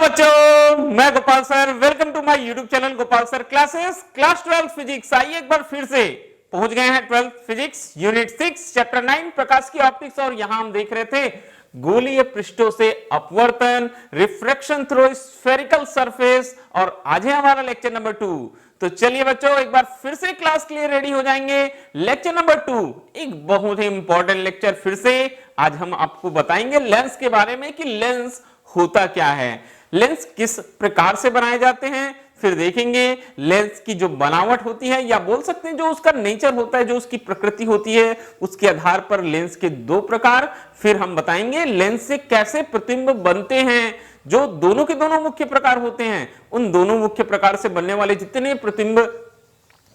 बच्चों, मैं Gopal sir. Welcome to my YouTube channel Gopal sir classes. Class 12 physics. आइए एक बार फिर से पहुंच गए हैं 12 फिजिक्स यूनिट 6 चैप्टर 9 प्रकाश की ऑप्टिक्स। और यहां हम देख रहे थे गोलीय पृष्ठों से अपवर्तन, रिफ्रैक्शन थ्रू स्फेरिकल सरफेस। और आज है हमारा लेक्चर नंबर 2। तो चलिए बच्चों, एक बार फिर से क्लास के लिए रेडी हो जाएंगे। लेक्चर नंबर 2 एक बहुत ही इंपॉर्टेंट लेक्चर। फिर से आज हम आपको बताएंगे लेंस के बारे में कि लेंस होता क्या है, लेंस किस प्रकार से बनाए जाते हैं। फिर देखेंगे लेंस की जो बनावट होती है, या बोल सकते हैं जो उसका नेचर होता है, जो उसकी प्रकृति होती है, उसके आधार पर लेंस के दो प्रकार। फिर हम बताएंगे लेंस से कैसे प्रतिबिंब बनते हैं, जो दोनों के दोनों मुख्य प्रकार होते हैं। उन दोनों मुख्य प्रकार से बनने वाले जितने प्रतिबिंब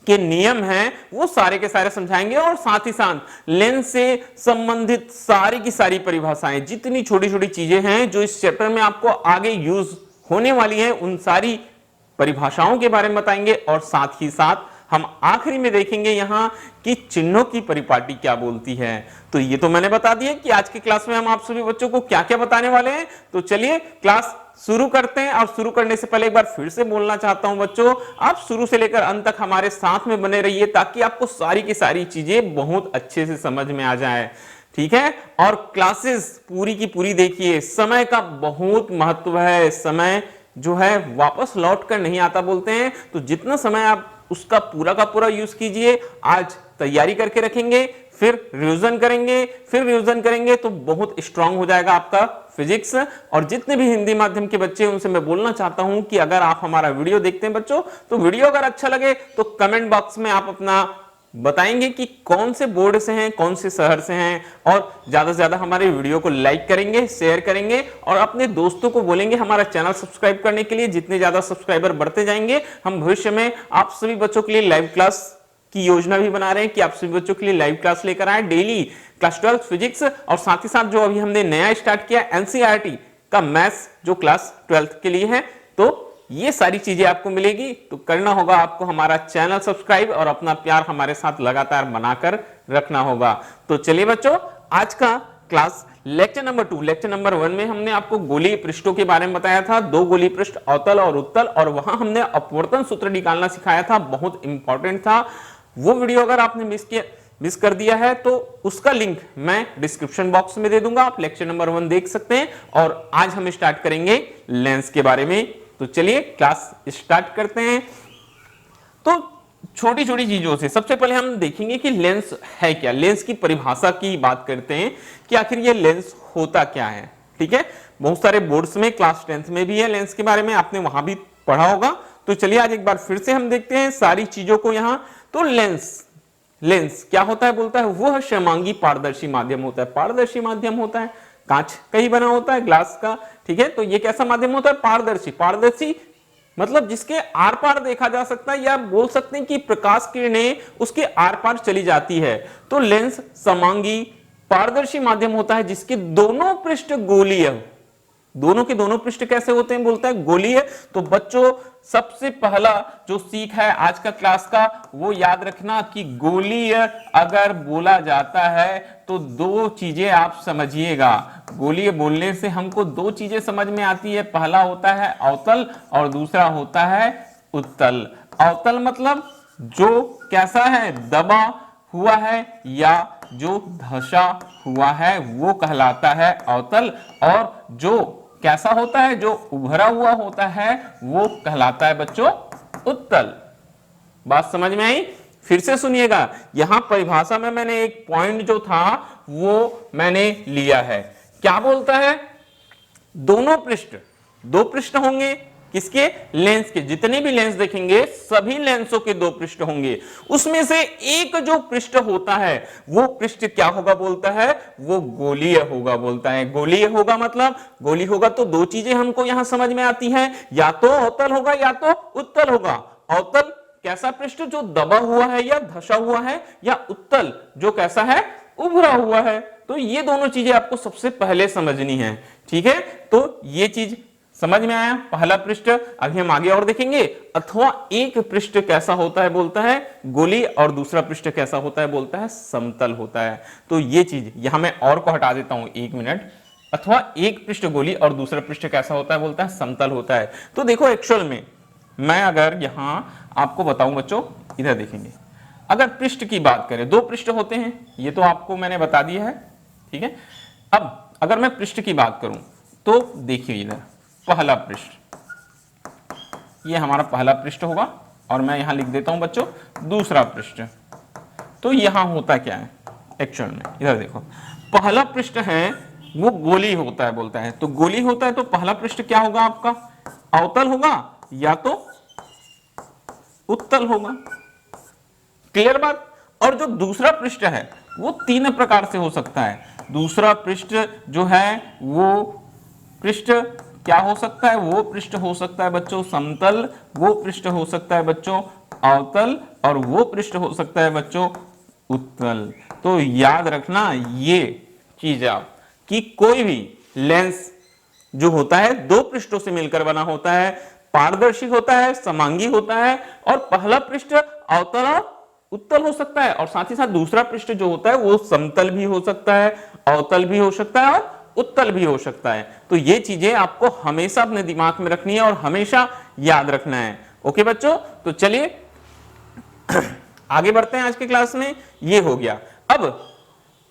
के नियम हैं वो सारे के सारे समझाएंगे। और साथ ही साथ लेंस से संबंधित सारी की सारी परिभाषाएं, जितनी छोटी छोटी चीजें हैं जो इस चैप्टर में आपको आगे यूज होने वाली हैं, उन सारी परिभाषाओं के बारे में बताएंगे। और साथ ही साथ हम आखिरी में देखेंगे यहां कि चिन्हों की परिपाटी क्या बोलती है। तो ये तो मैंने बता दिया कि आज की क्लास में हम आप सभी बच्चों को क्या क्या बताने वाले हैं। तो चलिए क्लास शुरू करते हैं। और शुरू करने से पहले एक बार फिर से बोलना चाहता हूं बच्चों, आप शुरू से लेकर अंत तक हमारे साथ में बने रहिए, ताकि आपको सारी की सारी चीजें बहुत अच्छे से समझ में आ जाए। ठीक है। और क्लासेस पूरी की पूरी देखिए। समय का बहुत महत्व है। समय जो है वापस लौट कर नहीं आता बोलते हैं। तो जितना समय आप उसका पूरा का पूरा यूज कीजिए। आज तैयारी करके रखेंगे, फिर रिवीजन करेंगे, फिर रिवीजन करेंगे तो बहुत स्ट्रांग हो जाएगा आपका फिजिक्स। और जितने भी हिंदी माध्यम के बच्चे हैं उनसे मैं बोलना चाहता हूं कि अगर आप हमारा वीडियो देखते हैं बच्चों, तो वीडियो अगर अच्छा लगे तो कमेंट बॉक्स में आप अपना बताएंगे कि कौन से बोर्ड से हैं, कौन से शहर से हैं। और ज्यादा से ज्यादा हमारे वीडियो को लाइक करेंगे, शेयर करेंगे और अपने दोस्तों को बोलेंगे हमारा चैनल सब्सक्राइब करने के लिए। जितने ज्यादा सब्सक्राइबर बढ़ते जाएंगे, हम भविष्य में आप सभी बच्चों के लिए लाइव क्लास की योजना भी बना रहे हैं कि आप सभी बच्चों के लिए लाइव क्लास लेकर आए डेली क्लास 12 फिजिक्स। और साथ ही साथ जो अभी हमने नया स्टार्ट किया एनसीईआरटी का मैथ्स, जो क्लास 12 के लिए है। तो ये सारी चीजें आपको मिलेगी। तो करना होगा आपको हमारा चैनल सब्सक्राइब और अपना प्यार हमारे साथ लगातार बनाकर रखना होगा। तो चलिए बच्चों, आज का class lecture number 2। Lecture number 1 में हमने आपको गोलीय पृष्ठों के बारे में बताया था, दो गोलीय पृष्ठ अवतल और उत्तल, और वहां हमने अपवर्तन सूत्र निकालना सिखाया था, बहुत इंपॉर्टेंट था। वो वीडियो अगर आपने मिस कर दिया है तो उसका लिंक मैं डिस्क्रिप्शन बॉक्स में दे दूंगा, आप लेक्चर नंबर 1 देख सकते हैं। और आज हम स्टार्ट करेंगे लेंस के बारे में। तो चलिए क्लास स्टार्ट करते हैं। तो छोटी छोटी चीजों से सबसे पहले हम देखेंगे कि लेंस है क्या। लेंस की परिभाषा की बात करते हैं कि आखिर ये लेंस होता क्या है। ठीक है। बहुत सारे बोर्ड्स में, क्लास 10th में भी है लेंस के बारे में, आपने वहां भी पढ़ा होगा। तो चलिए आज एक बार फिर से हम देखते हैं सारी चीजों को यहां। तो लेंस क्या होता है बोलता है, वह सममांगी पारदर्शी माध्यम होता है। पारदर्शी माध्यम होता है, कांच का ही बना होता है, ग्लास का। ठीक है। तो ये कैसा माध्यम होता है, पारदर्शी। पारदर्शी मतलब जिसके आर पार देखा जा सकता है, या बोल सकते हैं कि प्रकाश किरणें उसके आर पार चली जाती है। तो लेंस सममांगी पारदर्शी माध्यम होता है जिसके दोनों पृष्ठ गोलीय। दोनों के दोनों पृष्ठ कैसे होते हैं बोलता है, गोलीय। तो बच्चों सबसे पहला जो सीख है आज का क्लास का, वो याद रखना कि गोलीय अगर बोला जाता है तो दो चीजें आप समझिएगा। गोलीय बोलने से हमको दो चीजें समझ में आती है। पहला होता है अवतल और दूसरा होता है उत्तल। अवतल मतलब जो कैसा है, दबा हुआ है या जो धंसा हुआ है, वो कहलाता है अवतल। और जो कैसा होता है, जो उभरा हुआ होता है, वो कहलाता है बच्चों उत्तल। बात समझ में आई? फिर से सुनिएगा। यहां परिभाषा में मैंने एक पॉइंट जो था वो मैंने लिया है। क्या बोलता है, दोनों पृष्ठ, दो पृष्ठ होंगे किसके, लेंस के। जितने भी लेंस देखेंगे सभी लेंसों के दो पृष्ठ होंगे। उसमें से एक जो पृष्ठ होता है वो पृष्ठ क्या होगा बोलता है, वो गोलीय होगा बोलता है। गोलीय होगा मतलब, गोली होगा तो दो चीजें हमको यहां समझ में आती हैं, या तो अवतल होगा या तो उत्तल होगा। अवतल कैसा पृष्ठ, जो दबा हुआ है या धंसा हुआ है, या उत्तल जो कैसा है, उभरा हुआ है। तो ये दोनों चीजें आपको सबसे पहले समझनी है। ठीक है। तो ये चीज समझ में आया, पहला पृष्ठ। अभी हम आगे और देखेंगे। अथवा एक पृष्ठ कैसा होता है बोलता है गोली, और दूसरा पृष्ठ कैसा होता है बोलता है समतल होता है। तो ये चीज यहां मैं और को हटा देता हूं, एक मिनट। अथवा एक पृष्ठ गोली और दूसरा पृष्ठ कैसा होता है, बोलता है समतल होता है। तो देखो एक्चुअल में मैं अगर यहां आपको बताऊं बच्चों, इधर देखेंगे, अगर पृष्ठ की बात करें, दो पृष्ठ होते हैं, ये तो आपको मैंने बता दिया है, ठीक है। अब अगर मैं पृष्ठ की बात करूं तो देखिए इधर पहला पृष्ठ, ये हमारा पहला पृष्ठ होगा और मैं यहां लिख देता हूं बच्चों दूसरा पृष्ठ। तो यहां होता क्या है एक्चुअल में, इधर देखो, पहला पृष्ठ है वो गोली होता है, बोलता है तो गोली होता है, तो पहला पृष्ठ क्या होगा आपका, अवतल होगा या तो उत्तल होगा। क्लियर बात। और जो दूसरा पृष्ठ है वो तीन प्रकार से हो सकता है। दूसरा पृष्ठ जो है वो पृष्ठ क्या हो सकता है, वो पृष्ठ हो सकता है बच्चों समतल, वो पृष्ठ हो सकता है बच्चों अवतल, और वो पृष्ठ हो सकता है बच्चों उत्तल। तो याद रखना ये चीज आप कि कोई भी लेंस जो होता है दो पृष्ठों से मिलकर बना होता है, पारदर्शी होता है, समांगी होता है, और पहला पृष्ठ अवतल और उत्तल हो सकता है, और साथ ही साथ दूसरा पृष्ठ जो होता है वो समतल भी हो सकता है, अवतल भी हो सकता है और उत्तल भी हो सकता है। तो ये चीजें आपको हमेशा अपने दिमाग में रखनी है और हमेशा याद रखना है। ओके बच्चों, तो चलिए आगे बढ़ते हैं आज की क्लास में। ये हो गया। अब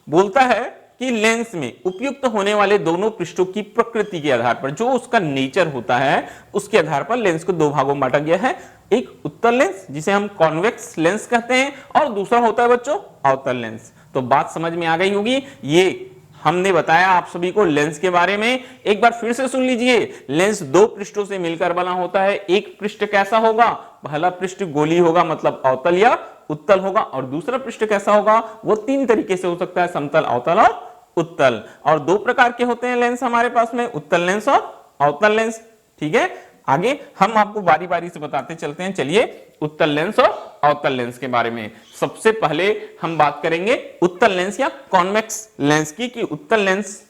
बोलता है कि लेंस में उपयुक्त होने वाले दोनों पृष्ठों की प्रकृति के आधार पर, जो उसका नेचर होता है उसके आधार पर लेंस को दो भागों में बांटा गया है। एक उत्तल लेंस जिसे हम कॉन्वेक्स लेंस कहते हैं, और दूसरा होता है बच्चों अवतल लेंस। तो बात समझ में आ गई होगी। ये हमने बताया आप सभी को लेंस के बारे में, एक बार फिर से सुन लीजिए। लेंस दो पृष्ठों से मिलकर बना होता है। एक पृष्ठ कैसा होगा, पहला पृष्ठ गोली होगा मतलब अवतल या उत्तल होगा, और दूसरा पृष्ठ कैसा होगा, वो तीन तरीके से हो सकता है, समतल, अवतल और उत्तल। और दो प्रकार के होते हैं लेंस हमारे पास में, उत्तल लेंस और अवतल लेंस। ठीक है, आगे हम आपको बारी बारी से बताते चलते हैं। चलिए उत्तल लेंस और अवतल लेंस के बारे में सबसे पहले हम बात करेंगे उत्तल लेंस या कॉन्वेक्स लेंस की, कि उत्तल लेंस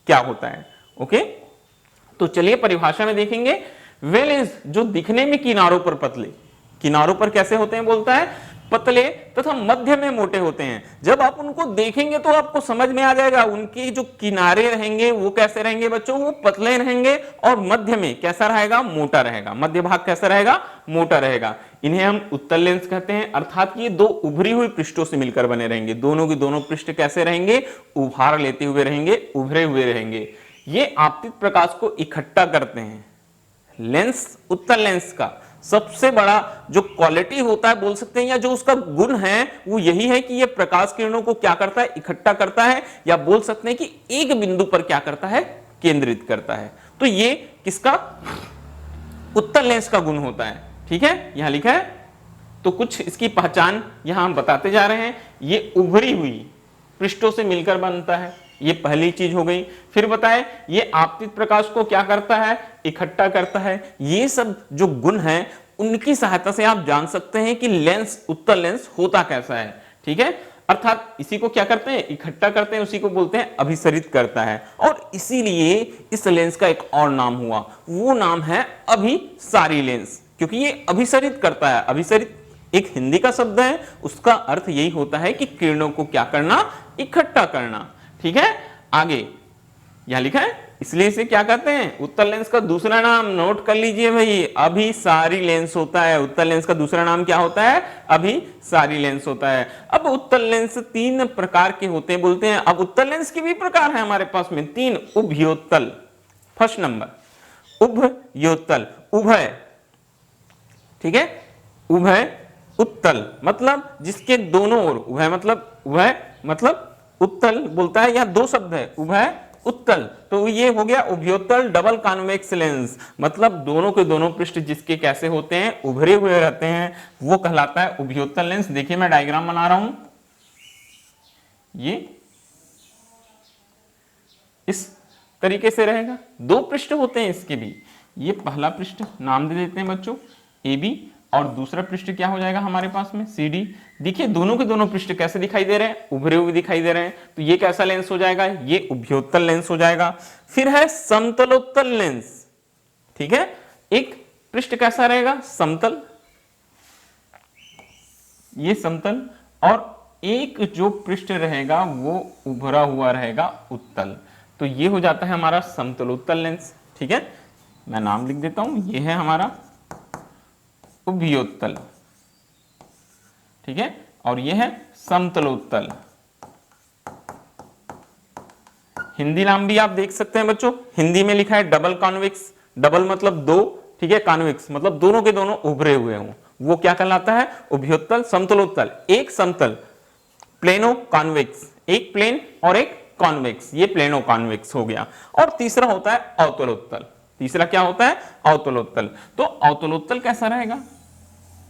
क्या होता है। ओके, तो चलिए परिभाषा में देखेंगे। वे लेंस जो दिखने में किनारों पर पतले, किनारों पर कैसे होते हैं, बोलता है पतले तथा मध्य में मोटे होते हैं। जब आप उनको देखेंगे तो आपको समझ में आ जाएगा, उनके जो किनारे रहेंगे वो कैसे रहेंगे बच्चों, वो पतले रहेंगे, और मध्य में कैसा रहेगा, मोटा रहेगा। मध्य भाग कैसा रहेगा, मोटा रहेगा। इन्हें हम उत्तल लेंस कहते हैं, अर्थात ये दो उभरी हुई पृष्ठों से मिलकर बने रहेंगे। दोनों के दोनों पृष्ठ कैसे रहेंगे, उभार लेते हुए रहेंगे, उभरे हुए रहेंगे। ये आपतित प्रकाश को इकट्ठा करते हैं। लेंस, उत्तल लेंस का सबसे बड़ा जो क्वालिटी होता है बोल सकते हैं, या जो उसका गुण है वो यही है कि ये प्रकाश किरणों को क्या करता है, इकट्ठा करता है, या बोल सकते हैं कि एक बिंदु पर क्या करता है, केंद्रित करता है। तो ये किसका, उत्तल लेंस का गुण होता है। ठीक है, यहां लिखा है। तो कुछ इसकी पहचान यहां हम बताते जा रहे हैं। ये उभरी हुई पृष्ठों से मिलकर बनता है, ये पहली चीज हो गई। फिर बताए ये आपतित प्रकाश को क्या करता है, इकट्ठा करता है। ये सब जो गुण हैं उनकी सहायता से आप जान सकते हैं कि लेंस, उत्तल लेंस होता कैसा है। ठीक है, अर्थात इसी को क्या करते हैं, इकट्ठा करते हैं, उसी को बोलते हैं अभिसरित करता है। और इसीलिए इस लेंस का एक और नाम हुआ, वो नाम है अभिसारी लेंस, क्योंकि ये अभिसरित करता है। अभिसरित एक हिंदी का शब्द है, उसका अर्थ यही होता है कि किरणों को क्या करना, इकट्ठा करना। ठीक है, आगे यहां लिखा है, इसलिए इसे क्या कहते हैं, उत्तल लेंस का दूसरा नाम नोट कर लीजिए भाई, अभिसारी लेंस होता है। उत्तल लेंस का दूसरा नाम क्या होता है, अभिसारी लेंस होता है। अब उत्तल लेंस तीन प्रकार के होते हैं, बोलते हैं। अब उत्तल लेंस के भी प्रकार है हमारे पास में तीन। उभयोत्तल, फर्स्ट नंबर उभयोत्तल, उभय। ठीक है, उभय उत्तल मतलब जिसके दोनों ओर, उभय मतलब उत्तल बोलता है, यहां दो शब्द है, उभय उत्तल। तो ये हो गया उभयोत्तल डबल कॉन्वेक्स लेंस, मतलब दोनों के दोनों पृष्ठ जिसके कैसे होते हैं, उभरे हुए रहते हैं, वो कहलाता है उभयोत्तल लेंस। देखिए मैं डायग्राम बना रहा हूं, ये इस तरीके से रहेगा। दो पृष्ठ होते हैं इसके भी। ये पहला पृष्ठ नाम दे देते हैं बच्चों ए बी, और दूसरा पृष्ठ क्या हो जाएगा हमारे पास में सी डी। देखिए दोनों के दोनों पृष्ठ कैसे दिखाई दे रहे हैं, उभरे हुए दिखाई दे रहे हैं। तो ये कैसा लेंस हो जाएगा, ये उभयोत्तल लेंस हो जाएगा। फिर है समतलोत्तल लेंस। ठीक है, एक पृष्ठ कैसा रहेगा, समतल, ये समतल, और एक जो पृष्ठ रहेगा वो उभरा हुआ रहेगा, उत्तल। तो ये हो जाता है हमारा समतलोत्तल लेंस। ठीक है, मैं नाम लिख देता हूं, ये है हमारा उभयोत्तल। ठीक है, और ये है समतलोत्तल। हिंदी नाम भी आप देख सकते हैं बच्चों, हिंदी में लिखा है डबल कॉन्वेक्स। डबल मतलब दो, ठीक है, कॉन्वेक्स मतलब दोनों के दोनों उभरे हुए हों, वो क्या कहलाता है? उभयोत्तल। समतलोत्तल एक समतल, प्लेनो कॉन्वेक्स, एक प्लेन और एक कॉन्वेक्स, ये प्लेनो कॉन्वेक्स हो गया। और तीसरा होता है अवतलोत्तल। तीसरा क्या होता है? अवतलोत्तल। तो अवतलोत्तल कैसा रहेगा?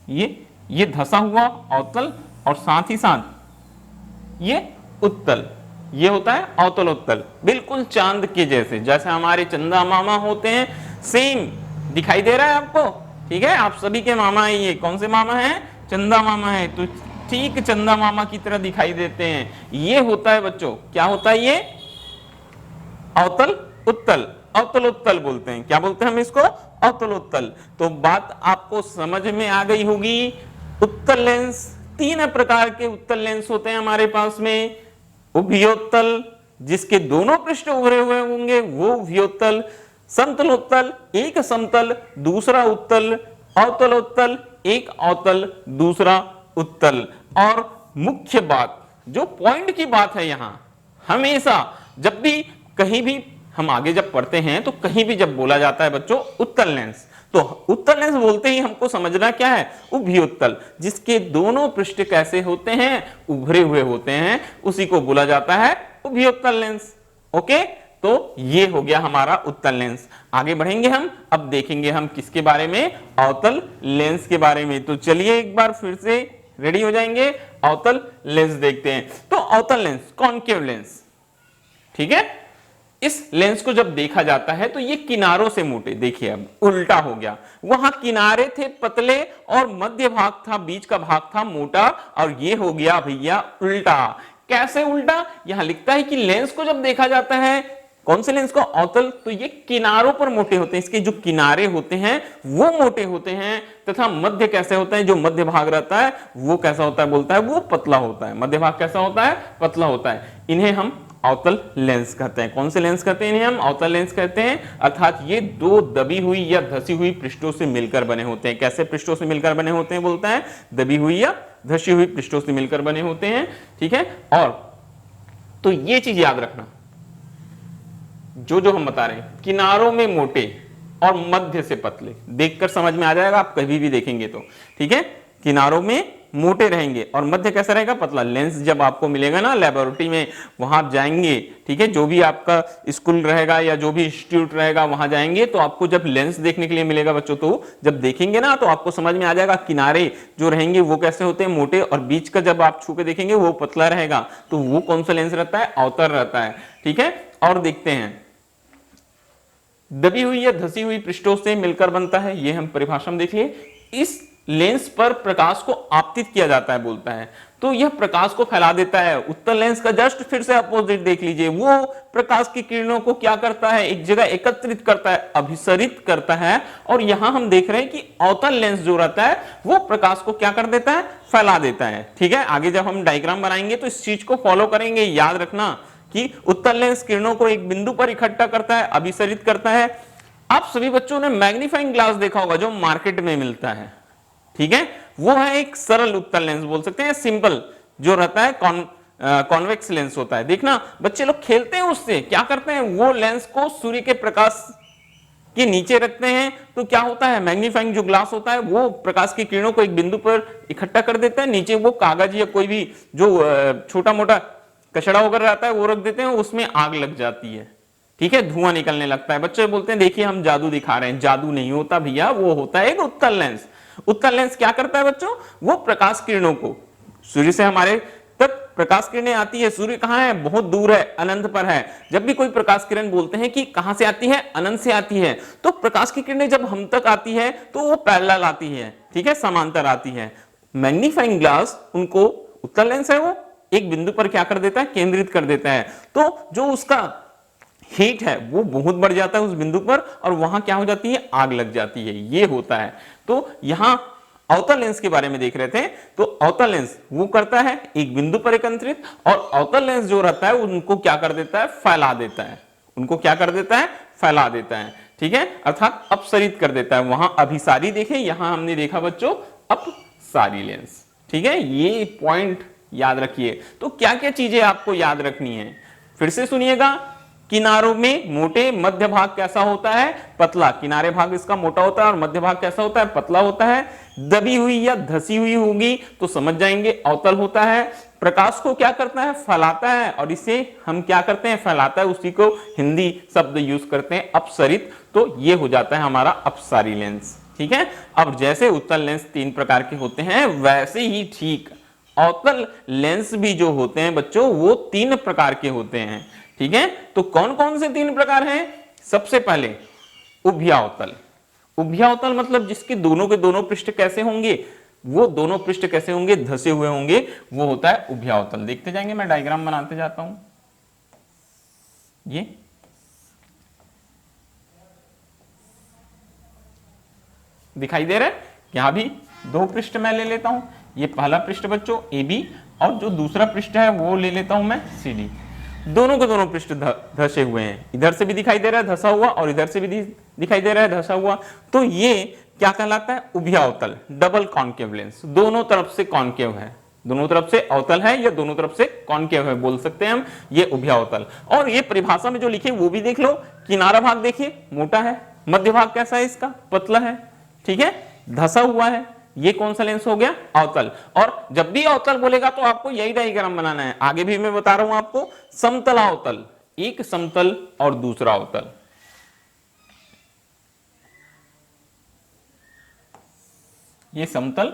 ये धसा हुआ अवतल और साथ ही साथ ये उत्तल, ये होता है अवतलोत्तल। बिल्कुल चांद के जैसे, जैसे हमारे चंदा मामा होते हैं, सेम दिखाई दे रहा है आपको। ठीक है, आप सभी के मामा है, ये कौन से मामा है? चंदा मामा है, तो ठीक चंदा मामा की तरह दिखाई देते हैं। ये होता है बच्चों, क्या होता है? ये अवतल उत्तल, अवतलोत्तल बोलते हैं। क्या बोलते हैं हम इसको? अवतलोत्तल। तो बात आपको समझ में आ गई होगी। उत्तल लेंस, तीन प्रकार के उत्तल लेंस होते हैं हमारे पास में। उभयोत्तल, जिसके दोनों पृष्ठ उभरे हुए होंगे, वो उभयोत्तल। समतलोत्तल, एक समतल दूसरा उत्तल। अवतलोत्तल, एक अवतल दूसरा उत्तल। और मुख्य बात, जो पॉइंट की बात है यहां, हमेशा जब भी कहीं भी हम आगे जब पढ़ते हैं तो कहीं भी जब बोला जाता है बच्चों उत्तल लेंस, तो उत्तल लेंस बोलते ही हमको समझना क्या है? उभयोत्तल, जिसके दोनों पृष्ठ कैसे होते हैं? उभरे हुए होते हैं, उसी को बोला जाता है उभयोत्तल लेंस। ओके, तो ये हो गया हमारा उत्तल लेंस। आगे बढ़ेंगे हम, अब देखेंगे हम किसके बारे में? अवतल लेंस के बारे में। तो चलिए एक बार फिर से रेडी हो जाएंगे, अवतल लेंस देखते हैं। तो अवतल लेंस, कॉनकेव लेंस, ठीक है, इस लेंस को जब देखा जाता है तो ये किनारों से मोटे, देखिए अब उल्टा हो गया, वहां किनारे थे पतले और मध्य भाग था, बीच का भाग था मोटा, और ये हो गया भैया उल्टा। कैसे उल्टा? यहां लिखता है कि लेंस को जब देखा जाता है, कौन से लेंस को? अवतल, तो ये किनारों पर मोटे होते हैं, इसके जो किनारे होते हैं वो मोटे होते हैं, तथा मध्य कैसे होता है? जो मध्य भाग रहता है वो कैसा होता है? बोलता है वो पतला होता है। मध्य भाग कैसा होता है? पतला होता है। इन्हें हम अवतल लेंस कहते हैं। कौन से लेंस कहते हैं? इन्हें हम अवतल लेंस कहते हैं। अर्थात ये दो दबी हुई या धसी हुई पृष्ठों से मिलकर बने होते हैं। कैसे पृष्ठों से मिलकर बने होते हैं? बोलता है दबी हुई या धसी हुई पृष्ठों से मिलकर बने होते हैं। ठीक है, और तो ये चीज याद रखना, जो हम बता रहे हैं, किनारों में मोटे और मध्य से पतले, देखकर समझ में आ जाएगा आप कभी भी देखेंगे तो। ठीक है, किनारों में मोटे रहेंगे और मध्य कैसा रहेगा? पतला। लेंस जब आपको मिलेगा ना लेबोरेटरी में, वहां आप जाएंगे, ठीक है, जो भी आपका स्कूल रहेगा या जो भी इंस्टीट्यूट रहेगा वहां जाएंगे, तो आपको जब लेंस देखने के लिए मिलेगा बच्चों, तो जब देखेंगे ना तो आपको समझ में आ जाएगा किनारे जो रहेंगे वो कैसे होते हैं? मोटे, और बीच का जब आप छू के देखेंगे वो पतला रहेगा। तो वो कौन सा लेंस रहता है? अवतल रहता है। ठीक है, और देखते हैं, दबी हुई या धसी हुई पृष्ठों से मिलकर बनता है, ये हम परिभाषा में देखिए। इस लेंस पर प्रकाश को आपतित किया जाता है, बोलता है, तो यह प्रकाश को फैला देता है। उत्तल लेंस का जस्ट फिर से अपोजिट देख लीजिए, वो प्रकाश की किरणों को क्या करता है? एक जगह एकत्रित करता है, अभिसरित करता है। और यहां हम देख रहे हैं कि अवतल लेंस जो रहता है वो प्रकाश को क्या कर देता है? फैला देता है। ठीक है, आगे जब हम डायग्राम बनाएंगे तो इस चीज को फॉलो करेंगे। याद रखना कि उत्तल लेंस किरणों को एक बिंदु पर इकट्ठा करता है, अभिसरित करता है। आप सभी बच्चों ने मैग्नीफाइंग ग्लास देखा होगा जो मार्केट में मिलता है, ठीक है, वो है एक सरल उत्तल लेंस बोल सकते हैं, सिंपल जो रहता है, कॉन्वेक्स लेंस होता है। देखना बच्चे लोग खेलते हैं उससे, क्या करते हैं? वो लेंस को सूर्य के प्रकाश के नीचे रखते हैं, तो क्या होता है? मैग्नीफाइंग जो ग्लास होता है वो प्रकाश की किरणों को एक बिंदु पर इकट्ठा कर देता है, नीचे वो कागज या कोई भी जो छोटा मोटा कचड़ा वगैरह रहता है वो रख देते हैं, उसमें आग लग जाती है। ठीक है, धुआं निकलने लगता है। बच्चे बोलते हैं देखिए हम जादू दिखा रहे हैं। जादू नहीं होता भैया, वो होता है एक उत्तल लेंस। उत्तल लेंस क्या करता है बच्चों? वो प्रकाश किरणों को, सूर्य से हमारे तक प्रकाश किरणें आती है, सूर्य कहां है? बहुत दूर है, अनंत पर है। जब भी कोई प्रकाश किरण बोलते हैं कि कहां से आती है? अनंत से आती है, तो प्रकाश की किरणें जब हम तक आती है तो वो पैरेलल आती है, ठीक है, समांतर आती है। मैग्नीफाइंग ग्लास उनको, उत्तल लेंस है वो एक बिंदु पर क्या कर देता है? केंद्रित कर देता है। तो जो उसका हीट है वो बहुत बढ़ जाता है उस बिंदु पर, और वहां क्या हो जाती है? आग लग जाती है। ये होता है। तो यहां अवतल लेंस के बारे में देख रहे थे, तो अवतल लेंस वो करता है एक बिंदु पर एकत्रित, और अवतल लेंस जो रहता है उनको क्या कर देता है? फैला देता है। उनको क्या कर देता है, फैला देता है, ठीक है, अर्थात अपसरित कर देता है। वहां अभिसारी देखे, यहां हमने देखा बच्चों अपसारी लेंस, ठीक है, ये पॉइंट याद रखिए। तो क्या क्या चीजें आपको याद रखनी है, फिर से सुनिएगा। किनारों में मोटे, मध्य भाग कैसा होता है, पतला, किनारे भाग इसका मोटा होता है और मध्य भाग कैसा होता है, पतला होता है। दबी हुई या धसी हुई होगी तो समझ जाएंगे अवतल होता है। प्रकाश को क्या करता है, फैलाता है, और इसे हम क्या करते हैं, फैलाता है, उसी को हिंदी शब्द यूज करते हैं अपसरित। तो ये हो जाता है हमारा अपसारी लेंस, ठीक है। अब जैसे उत्तल लेंस 3 प्रकार के होते हैं, वैसे ही ठीक अवतल लेंस भी जो होते हैं बच्चों वो 3 प्रकार के होते हैं, ठीक है। तो कौन कौन से 3 प्रकार हैं, सबसे पहले उभयावतल। उभयावतल मतलब जिसके दोनों के दोनों पृष्ठ कैसे होंगे, वो दोनों पृष्ठ कैसे होंगे, धसे हुए होंगे, वो होता है उभयावतल। देखते जाएंगे, मैं डायग्राम बनाते जाता हूं। ये दिखाई दे रहा है, यहां भी 2 पृष्ठ मैं ले लेता हूं। ये पहला पृष्ठ बच्चों AB, और जो दूसरा पृष्ठ है वो ले लेता हूं मैं CD। दोनों के दोनों पृष्ठ धसे हुए हैं, इधर से भी दिखाई दे रहा है धसा हुआ और इधर से भी दिखाई दे रहा है धसा हुआ। तो ये क्या कहलाता है, उभयावतल, डबल कॉन्केव लेंस, दोनों तरफ से कॉन्केव है, दोनों तरफ से अवतल है या दोनों तरफ से कॉन्केव है बोल सकते हैं हम, ये उभयावतल। और ये परिभाषा में जो लिखे वो भी देख लो, किनारा भाग देखिए मोटा है, मध्य भाग कैसा है इसका, पतला है, ठीक है, धसा हुआ है, ये कौन सा लेंस हो गया, अवतल। और जब भी अवतल बोलेगा तो आपको यही डायग्राम बनाना है, आगे भी मैं बता रहा हूं आपको। समतलावतल, एक समतल और दूसरा अवतल, ये समतल,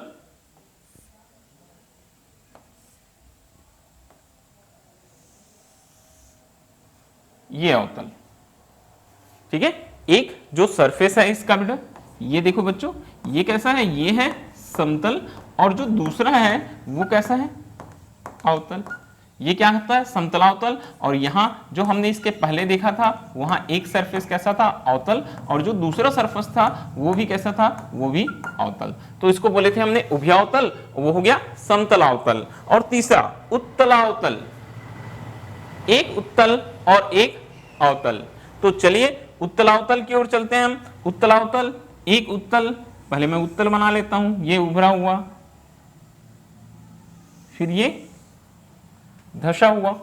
ये अवतल, ठीक है। एक जो सरफेस है इसका बेटा, ये देखो बच्चों, ये कैसा है, ये है समतल, और जो दूसरा है वो कैसा है, अवतल। ये क्या होता है, समतलावतल। और यहां जो हमने इसके पहले देखा था वहां एक सरफेस कैसा था, अवतल, और जो दूसरा सरफेस था वो भी कैसा था, वो भी अवतल। तो इसको बोले थे हमने उभयावतल, वो हो गया समतलावतल। और तीसरा उत्तलावतल, एक उत्तल और एक अवतल। तो चलिए उत्तलावतल की ओर चलते हैं हम। उत्तलावतल, एक उत्तल, पहले मैं उत्तल बना लेता हूं, ये उभरा हुआ, फिर ये धसा हुआ,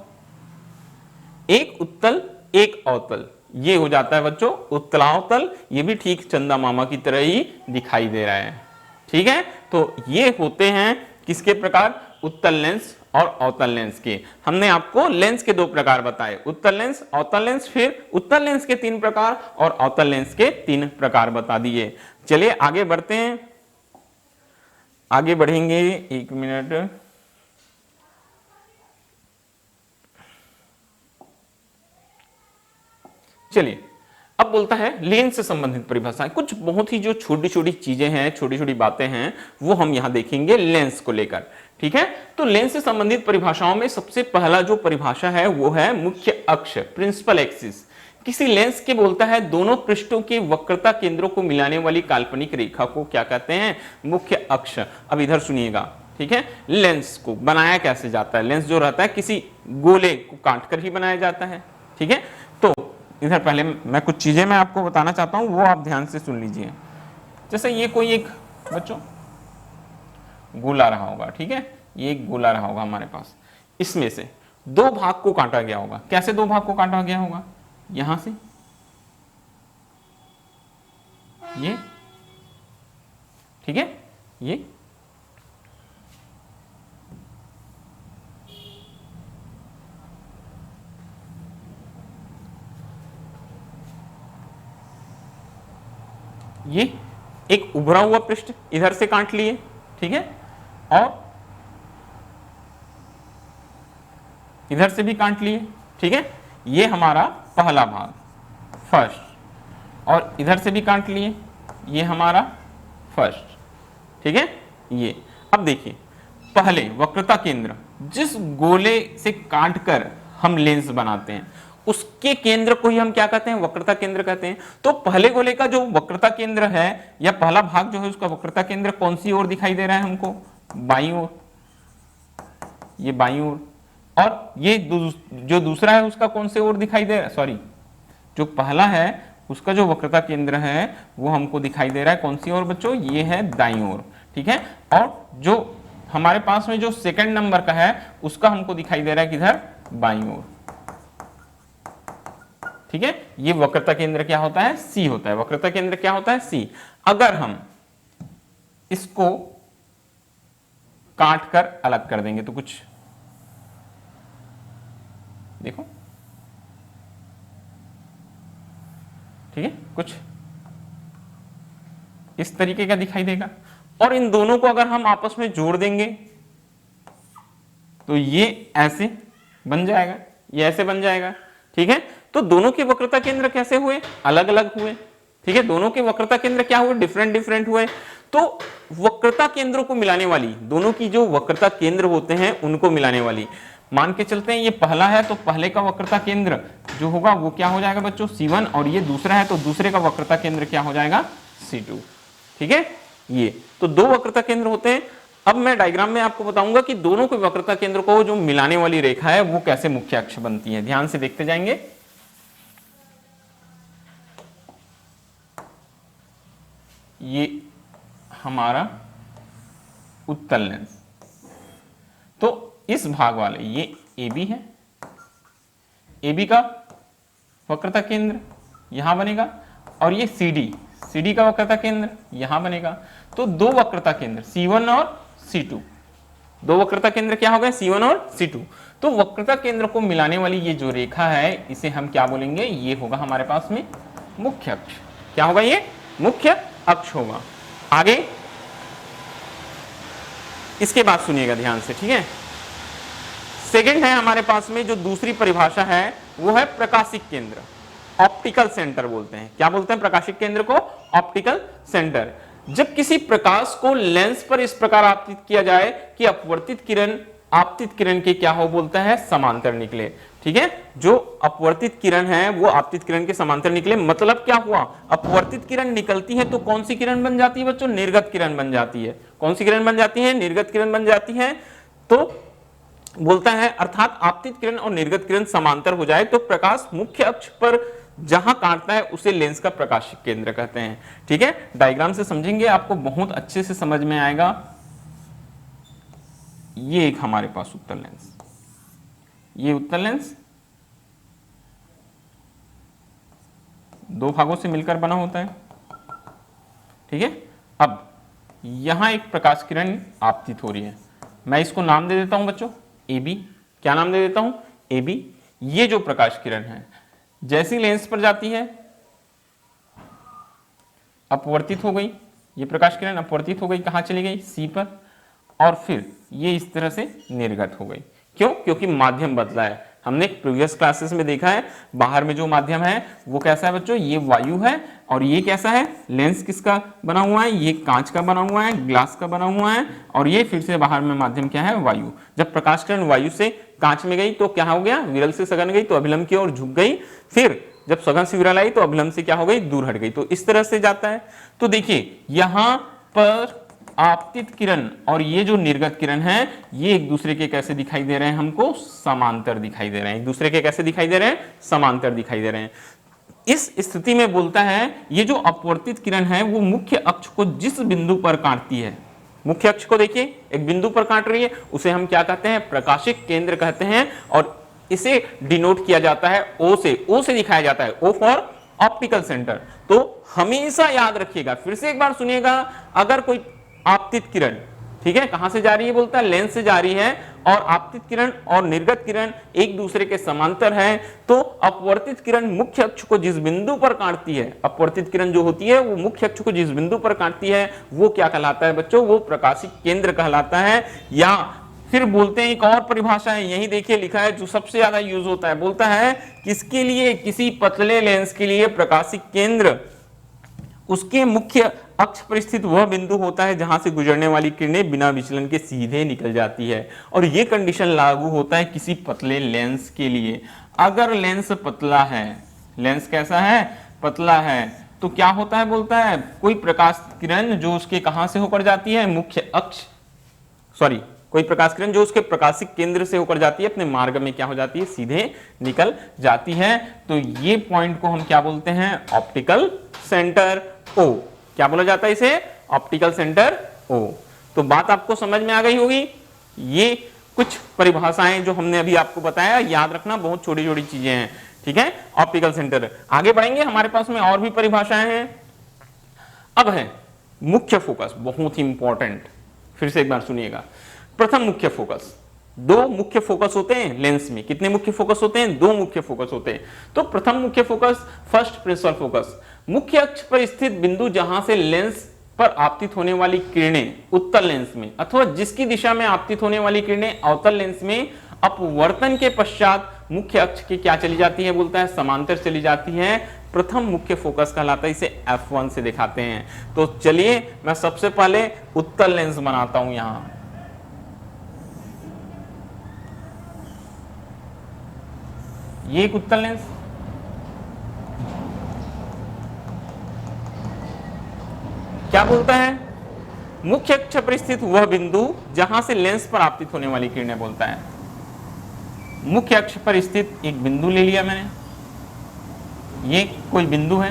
एक उत्तल एक अवतल, ये हो जाता है बच्चों उत्तलावतल। ये भी ठीक चंदा मामा की तरह ही दिखाई दे रहा है, ठीक है। तो ये होते हैं किसके प्रकार, उत्तल लेंस और अवतल लेंस के। हमने आपको लेंस के 2 प्रकार बताए, उत्तल लेंस, अवतल लेंस, फिर उत्तल लेंस के 3 प्रकार और अवतल लेंस के 3 प्रकार बता दिए। चलिए आगे बढ़ते हैं, आगे बढ़ेंगे, 1 मिनट। चलिए अब बोलता है लेंस से संबंधित परिभाषाएं, कुछ बहुत ही जो छोटी छोटी चीजें हैं, छोटी छोटी बातें हैं, वो हम यहां देखेंगे लेंस को लेकर, ठीक है। तो लेंस से संबंधित परिभाषाओं में सबसे पहला जो परिभाषा है वो है मुख्य अक्ष, प्रिंसिपल एक्सिस। किसी लेंस के बोलता है दोनों पृष्ठों के वक्रता केंद्रों को मिलाने वाली काल्पनिक रेखा को क्या कहते हैं, मुख्य अक्ष। अब इधर सुनिएगा, ठीक है। लेंस को बनाया कैसे जाता है, लेंस जो रहता है किसी गोले को काट कर ही बनाया जाता है, ठीक है। तो इधर पहले मैं कुछ चीजें मैं आपको बताना चाहता हूं, वो आप ध्यान से सुन लीजिए। जैसे ये कोई एक बच्चों गोला रहा होगा, ठीक है, ये एक गोला रहा होगा हमारे पास, इसमें से 2 भाग को काटा गया होगा। कैसे 2 भाग को काटा गया होगा, यहां से ये, ठीक है, ये ये एक उभरा हुआ पृष्ठ इधर से काट लिए, ठीक है, और इधर से भी काट लिए, ठीक है। ये हमारा पहला भाग, फर्स्ट, और इधर से भी काट लिए, ये हमारा फर्स्ट, ठीक है। ये अब देखिए, पहले वक्रता केंद्र, जिस गोले से काटकर हम लेंस बनाते हैं उसके केंद्र को ही हम क्या कहते हैं, वक्रता केंद्र कहते हैं। तो पहले गोले का जो वक्रता केंद्र है या पहला भाग जो है उसका वक्रता केंद्र कौन सी ओर दिखाई दे रहा है हमको, बाईं ओर, ये बाईं ओर। और ये जो दूसरा है उसका कौन से ओर दिखाई दे रहा है, सॉरी जो पहला है उसका जो वक्रता केंद्र है वो हमको दिखाई दे रहा है कौन सी ओर बच्चों, ये है दाईं ओर, ठीक है। और जो हमारे पास में जो सेकंड नंबर का है उसका हमको दिखाई दे रहा है किधर, बाईं ओर, ठीक है। ये वक्रता केंद्र क्या होता है, सी होता है। वक्रता केंद्र क्या होता है, सी। अगर हम इसको काट कर अलग कर देंगे तो कुछ देखो, ठीक है, कुछ इस तरीके का दिखाई देगा। और इन दोनों को अगर हम आपस में जोड़ देंगे तो ये ऐसे बन जाएगा, ये ऐसे बन जाएगा, ठीक है। तो दोनों के वक्रता केंद्र कैसे हुए, अलग अलग हुए, ठीक है। दोनों के वक्रता केंद्र क्या हुए, डिफरेंट डिफरेंट हुए। तो वक्रता केंद्रों को मिलाने वाली, दोनों की जो वक्रता केंद्र होते हैं उनको मिलाने वाली, मान के चलते हैं ये पहला है तो पहले का वक्रता केंद्र जो होगा वो क्या हो जाएगा बच्चों, C1, और ये दूसरा है तो दूसरे का वक्रता केंद्र क्या हो जाएगा, C2, ठीक है। ये तो दो वक्रता केंद्र होते हैं। अब मैं डायग्राम में आपको बताऊंगा कि दोनों के वक्रता केंद्र को जो मिलाने वाली रेखा है वो कैसे मुख्य अक्ष बनती है। ध्यान से देखते जाएंगे। ये हमारा उत्तल लेंस, तो इस भाग वाले ये AB है, AB का वक्रता केंद्र यहां बनेगा, और ये CD का वक्रता केंद्र यहां बनेगा। तो दो वक्रता केंद्र C1 और C2, दो वक्रता केंद्र क्या हो गए, C1 और C2। तो वक्रता केंद्र को मिलाने वाली ये जो रेखा है इसे हम क्या बोलेंगे, ये होगा हमारे पास में मुख्य अक्ष। क्या होगा, ये मुख्य अक्ष होगा। आगे इसके बाद सुनिएगा ध्यान से, ठीक है। सेकंड है हमारे पास में जो दूसरी परिभाषा है वो है प्रकाशिक केंद्र, ऑप्टिकल सेंटर बोलते हैं। क्या बोलते हैं प्रकाशिक केंद्र को, ऑप्टिकल सेंटर। जब किसी प्रकाश को लेंस पर इस प्रकार आपतित किया जाए कि अपवर्तित किरण आपतित किरण के क्या हो बोलता है, समांतर निकले, ठीक है। जो अपवर्तित किरण है वो आपतित किरण के समांतर निकले, मतलब क्या हुआ, अपवर्तित किरण निकलती है तो कौन सी किरण बन जाती है बच्चों, निर्गत किरण बन जाती है। कौन सी किरण बन जाती है, निर्गत किरण बन जाती है। तो बोलता है अर्थात आपतित किरण और निर्गत किरण समांतर हो जाए तो प्रकाश मुख्य अक्ष पर जहां काटता है उसे लेंस का प्रकाशिक केंद्र कहते हैं, ठीक है। डायग्राम से समझेंगे आपको बहुत अच्छे से समझ में आएगा। ये एक हमारे पास उत्तल लेंस, ये उत्तल लेंस दो भागों से मिलकर बना होता है, ठीक है। अब यहां एक प्रकाश किरण आपतित हो रही है, मैं इसको नाम दे देता हूं बच्चों AB। क्या नाम दे देता हूं, AB। ये जो प्रकाश किरण है जैसी लेंस पर जाती है अपवर्तित हो गई, ये प्रकाश किरण अपवर्तित हो गई, कहां चली गई, C पर, और फिर ये इस तरह से निर्गत हो गई। क्यों, क्योंकि माध्यम बदला है। हमने प्रीवियस क्लासेस में देखा है बाहर में जो माध्यम है वो कैसा है बच्चों, ये वायु है, और ये कैसा है, लेंस किसका बना हुआ है, ये कांच का बना हुआ है, ग्लास का बना हुआ है, और ये फिर से बाहर में माध्यम क्या है, वायु। जब प्रकाश किरण वायु से कांच में गई तो क्या हो गया, विरल से सघन गई तो अभिलंब की ओर झुक गई, फिर जब सघन से विरल आई तो अभिलंब से क्या हो गई, दूर हट गई। तो इस तरह से जाता है। तो देखिए यहां पर आपतित किरण और ये जो निर्गत किरण है ये एक दूसरे के कैसे दिखाई दे रहे हैं, हमको समांतर दिखाई दे रहे हैं। एक दूसरे के कैसे दिखाई दे रहे हैं, समांतर दिखाई दे रहे हैं। इस स्थिति में बोलता है ये जो अपवर्तित किरण है वो मुख्य अक्ष को जिस बिंदु पर काटती है, मुख्य अक्ष को देखिए एक बिंदु पर काट रही है, उसे हम क्या कहते हैं, प्रकाशिक केंद्र कहते हैं। और इसे डिनोट किया जाता है O से दिखाया जाता है, O फॉर ऑप्टिकल सेंटर। तो हमेशा याद रखिएगा, फिर से एक बार सुनिएगा, अगर कोई आपतित किरण, ठीक है, कहां से जा रही है बोलता है, लेंस से जा रही है, और आपतित किरण और निर्गत किरण एक दूसरे के समांतर है, तो अपवर्तित किरण मुख्य अक्ष को जिस बिंदु पर काटती है, अपवर्तित किरण जो होती है वो मुख्य अक्ष को जिस बिंदु पर काटती है वो क्या कहलाता है बच्चों, वो प्रकाशिक केंद्र कहलाता है। या फिर बोलते हैं एक और परिभाषा है, यही देखिए लिखा है जो सबसे ज्यादा यूज होता है, बोलता है किसके लिए, किसी पतले लेंस के लिए प्रकाशिक केंद्र उसके मुख्य अक्ष पर स्थित वह बिंदु होता है जहां से गुजरने वाली किरणें बिना विचलन के सीधे निकल जाती है। और यह कंडीशन लागू होता है किसी पतले लेंस के लिए। अगर लेंस पतला है, लेंस कैसा है, पतला है, तो क्या होता है बोलता है, कोई प्रकाश किरण जो उसके कहां से होकर जाती है, मुख्य अक्ष, सॉरी कोई प्रकाश किरण जो उसके प्रकाशिक केंद्र से होकर जाती है अपने मार्ग में क्या हो जाती है, सीधे निकल जाती है। तो ये पॉइंट को हम क्या बोलते हैं, ऑप्टिकल सेंटर ओ। क्या बोला जाता है इसे, ऑप्टिकल सेंटर ओ। तो बात आपको समझ में आ गई होगी। ये कुछ परिभाषाएं जो हमने अभी आपको बताया, याद रखना, बहुत छोटी छोटी चीजें हैं, ठीक है। ऑप्टिकल सेंटर, आगे बढ़ेंगे, हमारे पास में और भी परिभाषाएं हैं। अब है मुख्य फोकस, बहुत ही इंपॉर्टेंट, फिर से एक बार सुनिएगा। प्रथम मुख्य फोकस, दो मुख्य फोकस होते हैं लेंस में। कितने मुख्य फोकस होते हैं, दो मुख्य फोकस होते हैं। तो प्रथम मुख्य फोकस, फर्स्ट प्रिंसिपल फोकस, मुख्य अक्ष पर स्थित बिंदु जहां से लेंस पर आपतित होने वाली किरणें उत्तल लेंस में अथवा जिसकी दिशा में आपतित होने वाली किरणें अवतल लेंस में अपवर्तन के पश्चात मुख्य अक्ष की क्या चली जाती है, बोलता है समांतर चली जाती है, प्रथम मुख्य फोकस कहलाता है। इसे F1 से दिखाते हैं। तो चलिए मैं सबसे पहले उत्तल लेंस बनाता हूं यहां। ये एक उत्तल लेंस, क्या बोलता है, मुख्य अक्ष पर स्थित वह बिंदु जहां से लेंस पर आपतित होने वाली किरणें, बोलता है मुख्य अक्ष पर स्थित एक बिंदु ले लिया मैंने, ये कोई बिंदु है,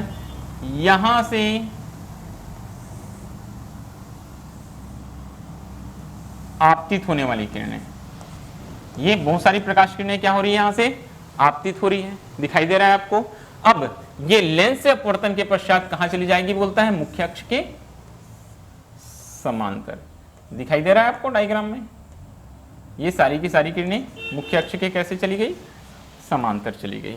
यहां से आपतित होने वाली किरणें, ये बहुत सारी प्रकाश किरणें क्या हो रही है, यहां से आपतित हो रही है, दिखाई दे रहा है आपको। अब ये लेंस से अपवर्तन के पश्चात कहां चली जाएगी, बोलता है मुख्य अक्ष के समांतर। दिखाई दे रहा है आपको डायग्राम में, ये सारी की सारी किरणें मुख्य अक्ष के कैसे चली गई, समांतर चली गई।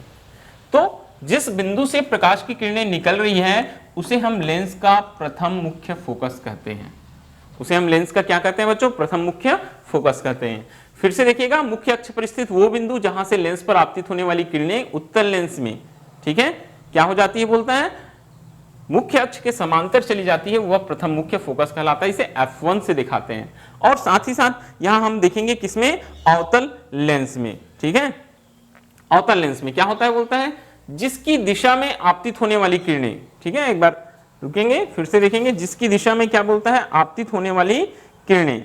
तो जिस बिंदु से प्रकाश की किरणें निकल रही है उसे हम लेंस का प्रथम मुख्य फोकस कहते हैं। उसे हम लेंस का क्या कहते हैं बच्चों, प्रथम मुख्य फोकस कहते हैं। फिर से देखिएगा, मुख्य अक्ष पर स्थित वो बिंदु जहां से लेंस पर आपतित होने वाली किरणें उत्तल लेंस में, ठीक है, क्या हो जाती है, बोलता है मुख्य अक्ष के समांतर चली जाती है, वह प्रथम मुख्य फोकस कहलाता है। इसे F1 से दिखाते हैं। और साथ ही साथ यहां हम देखेंगे किसमें, अवतल लेंस में, ठीक है। अवतल लेंस में क्या होता है, बोलता है जिसकी दिशा में आपतित होने वाली किरणें, ठीक है, एक बार रुकेंगे फिर से देखेंगे, जिसकी दिशा में क्या बोलता है, आपतित होने वाली किरणें।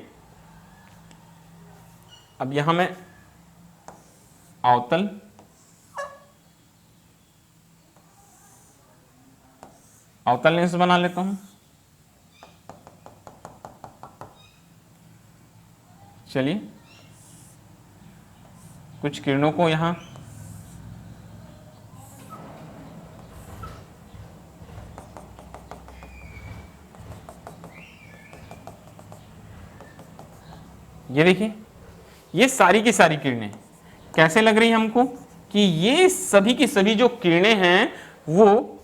अब यहां मैं अवतल लेंस बना लेता हूं। चलिए कुछ किरणों को यहां ये देखिए, ये सारी की सारी किरणें कैसे लग रही हैं हमको कि ये सभी की सभी जो किरणें हैं वो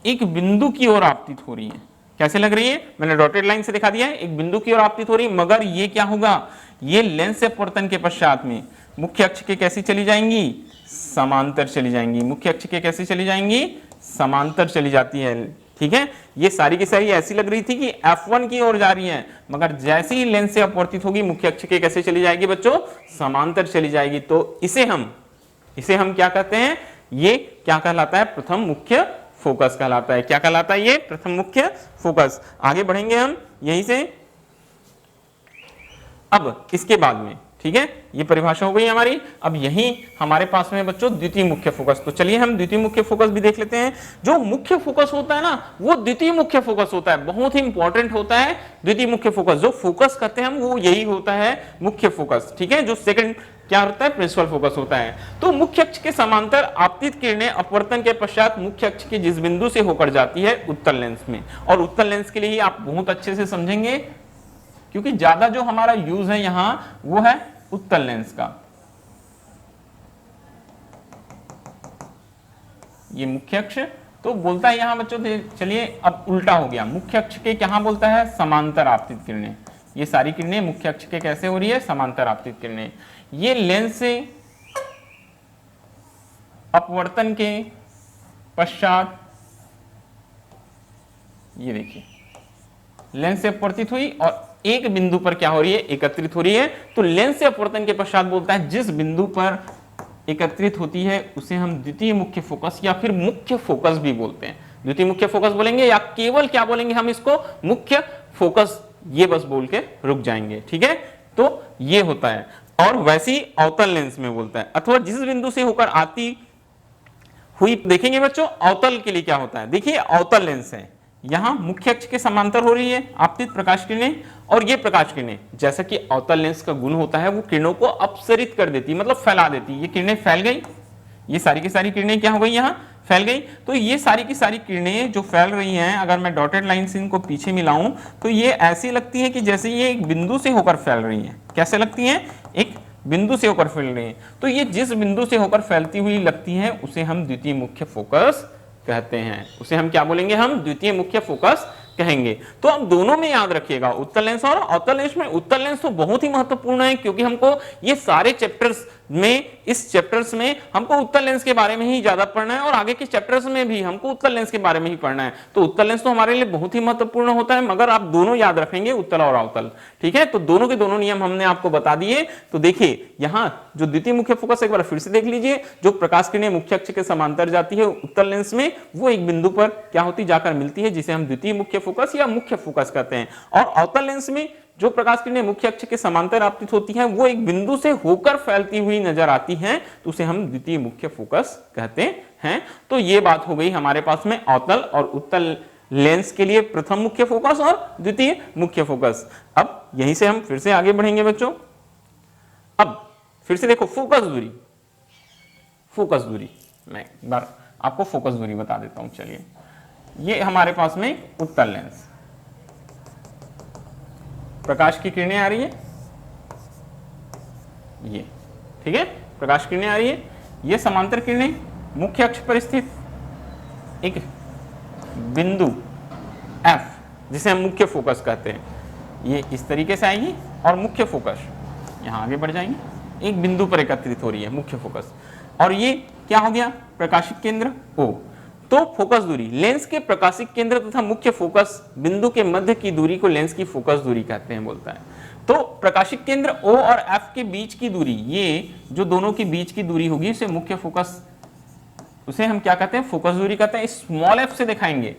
एक बिंदु की ओर आपतित हो रही हैं। कैसे लग रही है, मैंने डॉटेड लाइन से दिखा दिया है, एक बिंदु की ओर आपतित हो रही है, मगर ये क्या होगा, ये लेंस से अपवर्तन के पश्चात में मुख्य अक्ष के कैसी चली जाएंगी, समांतर चली जाएंगी। मुख्य अक्ष के कैसी चली जाएंगी, समांतर चली जाती है, ठीक है। ये सारी की सारी ऐसी लग रही थी कि F1 की ओर जा रही है, मगर जैसे ही लेंस से अपवर्तित होगी मुख्य अक्ष के कैसे चली जाएगी बच्चों, समांतर चली जाएगी। तो इसे हम क्या कहते हैं, ये क्या कहलाता है, प्रथम मुख्य फोकस कहलाता है। क्या कहलाता है, ये प्रथम मुख्य फोकस। आगे बढ़ेंगे हम यहीं से। अब इसके बाद में, ठीक है, ये परिभाषा हो गई हमारी। अब यहीं हमारे पास में बच्चों द्वितीय मुख्य फोकस। तो चलिए हम द्वितीय मुख्य फोकस भी देख लेते हैं। जो मुख्य फोकस होता है ना, वो द्वितीय मुख्य फोकस होता है, बहुत ही इंपॉर्टेंट होता है द्वितीय मुख्य फोकस। जो फोकस करते हैं हम वो यही होता है मुख्य फोकस, ठीक है। जो सेकंड क्या होता है, प्रिंसिपल फोकस होता है। तो मुख्य अक्ष के समांतर आपतित किरणें अपवर्तन के पश्चात मुख्य अक्ष के जिस बिंदु से होकर जाती है उत्तल लेंस में, और उत्तल लेंस के लिए ही आप बहुत अच्छे से समझेंगे क्योंकि ज्यादा जो हमारा यूज है यहां वो है उत्तल लेंस का। ये मुख्य अक्ष तो बोलता है यहां बच्चों, चलिए अब उल्टा हो गया, मुख्य अक्ष के क्या बोलता है, समांतर आपतित किरणें। ये सारी किरणें मुख्य अक्ष के कैसे हो रही है, समांतर आपतित किरणें। ये लेंस से अपवर्तन के पश्चात, ये देखिए लेंस से अपवर्तित हुई और एक बिंदु पर क्या हो रही है, एकत्रित हो रही है। तो लेंस से अपवर्तन के पश्चात बोलता है जिस बिंदु पर एकत्रित होती है उसे हम द्वितीय मुख्य फोकस या फिर मुख्य फोकस भी बोलते हैं। द्वितीय मुख्य फोकस बोलेंगे या केवल क्या बोलेंगे हम इसको, मुख्य फोकस, ये बस बोल के रुक जाएंगे, ठीक है। तो ये होता है। और वैसे ही अवतल लेंस में बोलता है, अथवा जिस बिंदु से होकर आती हुई, देखेंगे बच्चों अवतल के लिए क्या होता है। देखिए अवतल लेंस है, यहां मुख्य अक्ष के समांतर हो रही है आपतित प्रकाश किरणें, और ये प्रकाश किरणें जैसा कि अवतल लेंस का गुण होता है वो किरणों को अपसरित कर देती, मतलब फैला देती। ये किरणें फैल गई, ये सारी की सारी किरणें क्या हो गई, यहां फैल गई। तो ये सारी की सारी किरणें जो फैल रही हैं, अगर मैं डॉटेड लाइन से इनको पीछे मिलाऊं तो ये ऐसी लगती है कि जैसे ये एक बिंदु से होकर फैल रही हैं। कैसे लगती हैं, एक बिंदु से होकर फैल रही हैं। तो ये जिस बिंदु से होकर फैलती हुई लगती है उसे हम द्वितीय मुख्य फोकस कहते हैं। उसे हम क्या बोलेंगे, हम द्वितीय मुख्य फोकस कहेंगे। तो अब दोनों में याद रखिएगा, उत्तल लेंस और अवतल लेंस में। उत्तल लेंस तो बहुत ही महत्वपूर्ण है, क्योंकि हमको ये सारे चैप्टर्स में, इस चैप्टर्स में हमको उत्तल लेंस के बारे में ही ज्यादा पढ़ना है, और आगे के चैप्टर्स में भी हमको उत्तल लेंस के बारे में ही पढ़ना है। तो उत्तल लेंस तो हमारे लिए बहुत ही महत्वपूर्ण होता है, मगर आप दोनों याद रखेंगे, उत्तल और अवतल। ठीक है, तो दोनों के दोनों नियम हमने आपको बता दिए। तो देखिए यहां जो द्वितीय मुख्य फोकस, एक बार फिर से देख लीजिए, जो प्रकाश किरणें मुख्य अक्ष के समांतर जाती है उत्तल लेंस में, वो एक बिंदु पर क्या होती, जाकर मिलती है, जिसे हम द्वितीय मुख्य फोकस या मुख्य फोकस कहते हैं। और अवतल लेंस में जो प्रकाश किरणें मुख्य अक्ष के समांतर आपतित होती हैं, वो एक बिंदु से होकर फैलती हुई नजर आती हैं, तो उसे हम द्वितीय मुख्य फोकस कहते हैं। तो ये बात हो गई हमारे पास में अवतल और उत्तल लेंस के लिए प्रथम मुख्य फोकस और द्वितीय मुख्य फोकस। अब यहीं से हम फिर से आगे बढ़ेंगे बच्चों। अब फिर से देखो फोकस दूरी, फोकस दूरी मैं एक बार आपको फोकस दूरी बता देता हूं। चलिए, ये हमारे पास में उत्तल लेंस, प्रकाश की किरणें आ रही है, ये ठीक है, प्रकाश किरणें आ रही है, ये समांतर किरणें मुख्य अक्ष पर स्थित एक बिंदु F, जिसे हम मुख्य फोकस कहते हैं, ये इस तरीके से आएगी, और मुख्य फोकस यहां आगे बढ़ जाएंगे, एक बिंदु पर एकत्रित हो रही है मुख्य फोकस। और ये क्या हो गया, प्रकाशिक केंद्र O। तो फोकस दूरी, लेंस के प्रकाशिक केंद्र तथा मुख्य फोकस बिंदु के मध्य की दूरी को लेंस की फोकस दूरी कहते हैं, बोलता है। तो प्रकाशिक केंद्र O और F के बीच की दूरी, ये जो दोनों के बीच की दूरी होगी, उसे मुख्य फोकस, उसे हम क्या कहते हैं, फोकस दूरी कहते हैं। स्मॉल f से दिखाएंगे,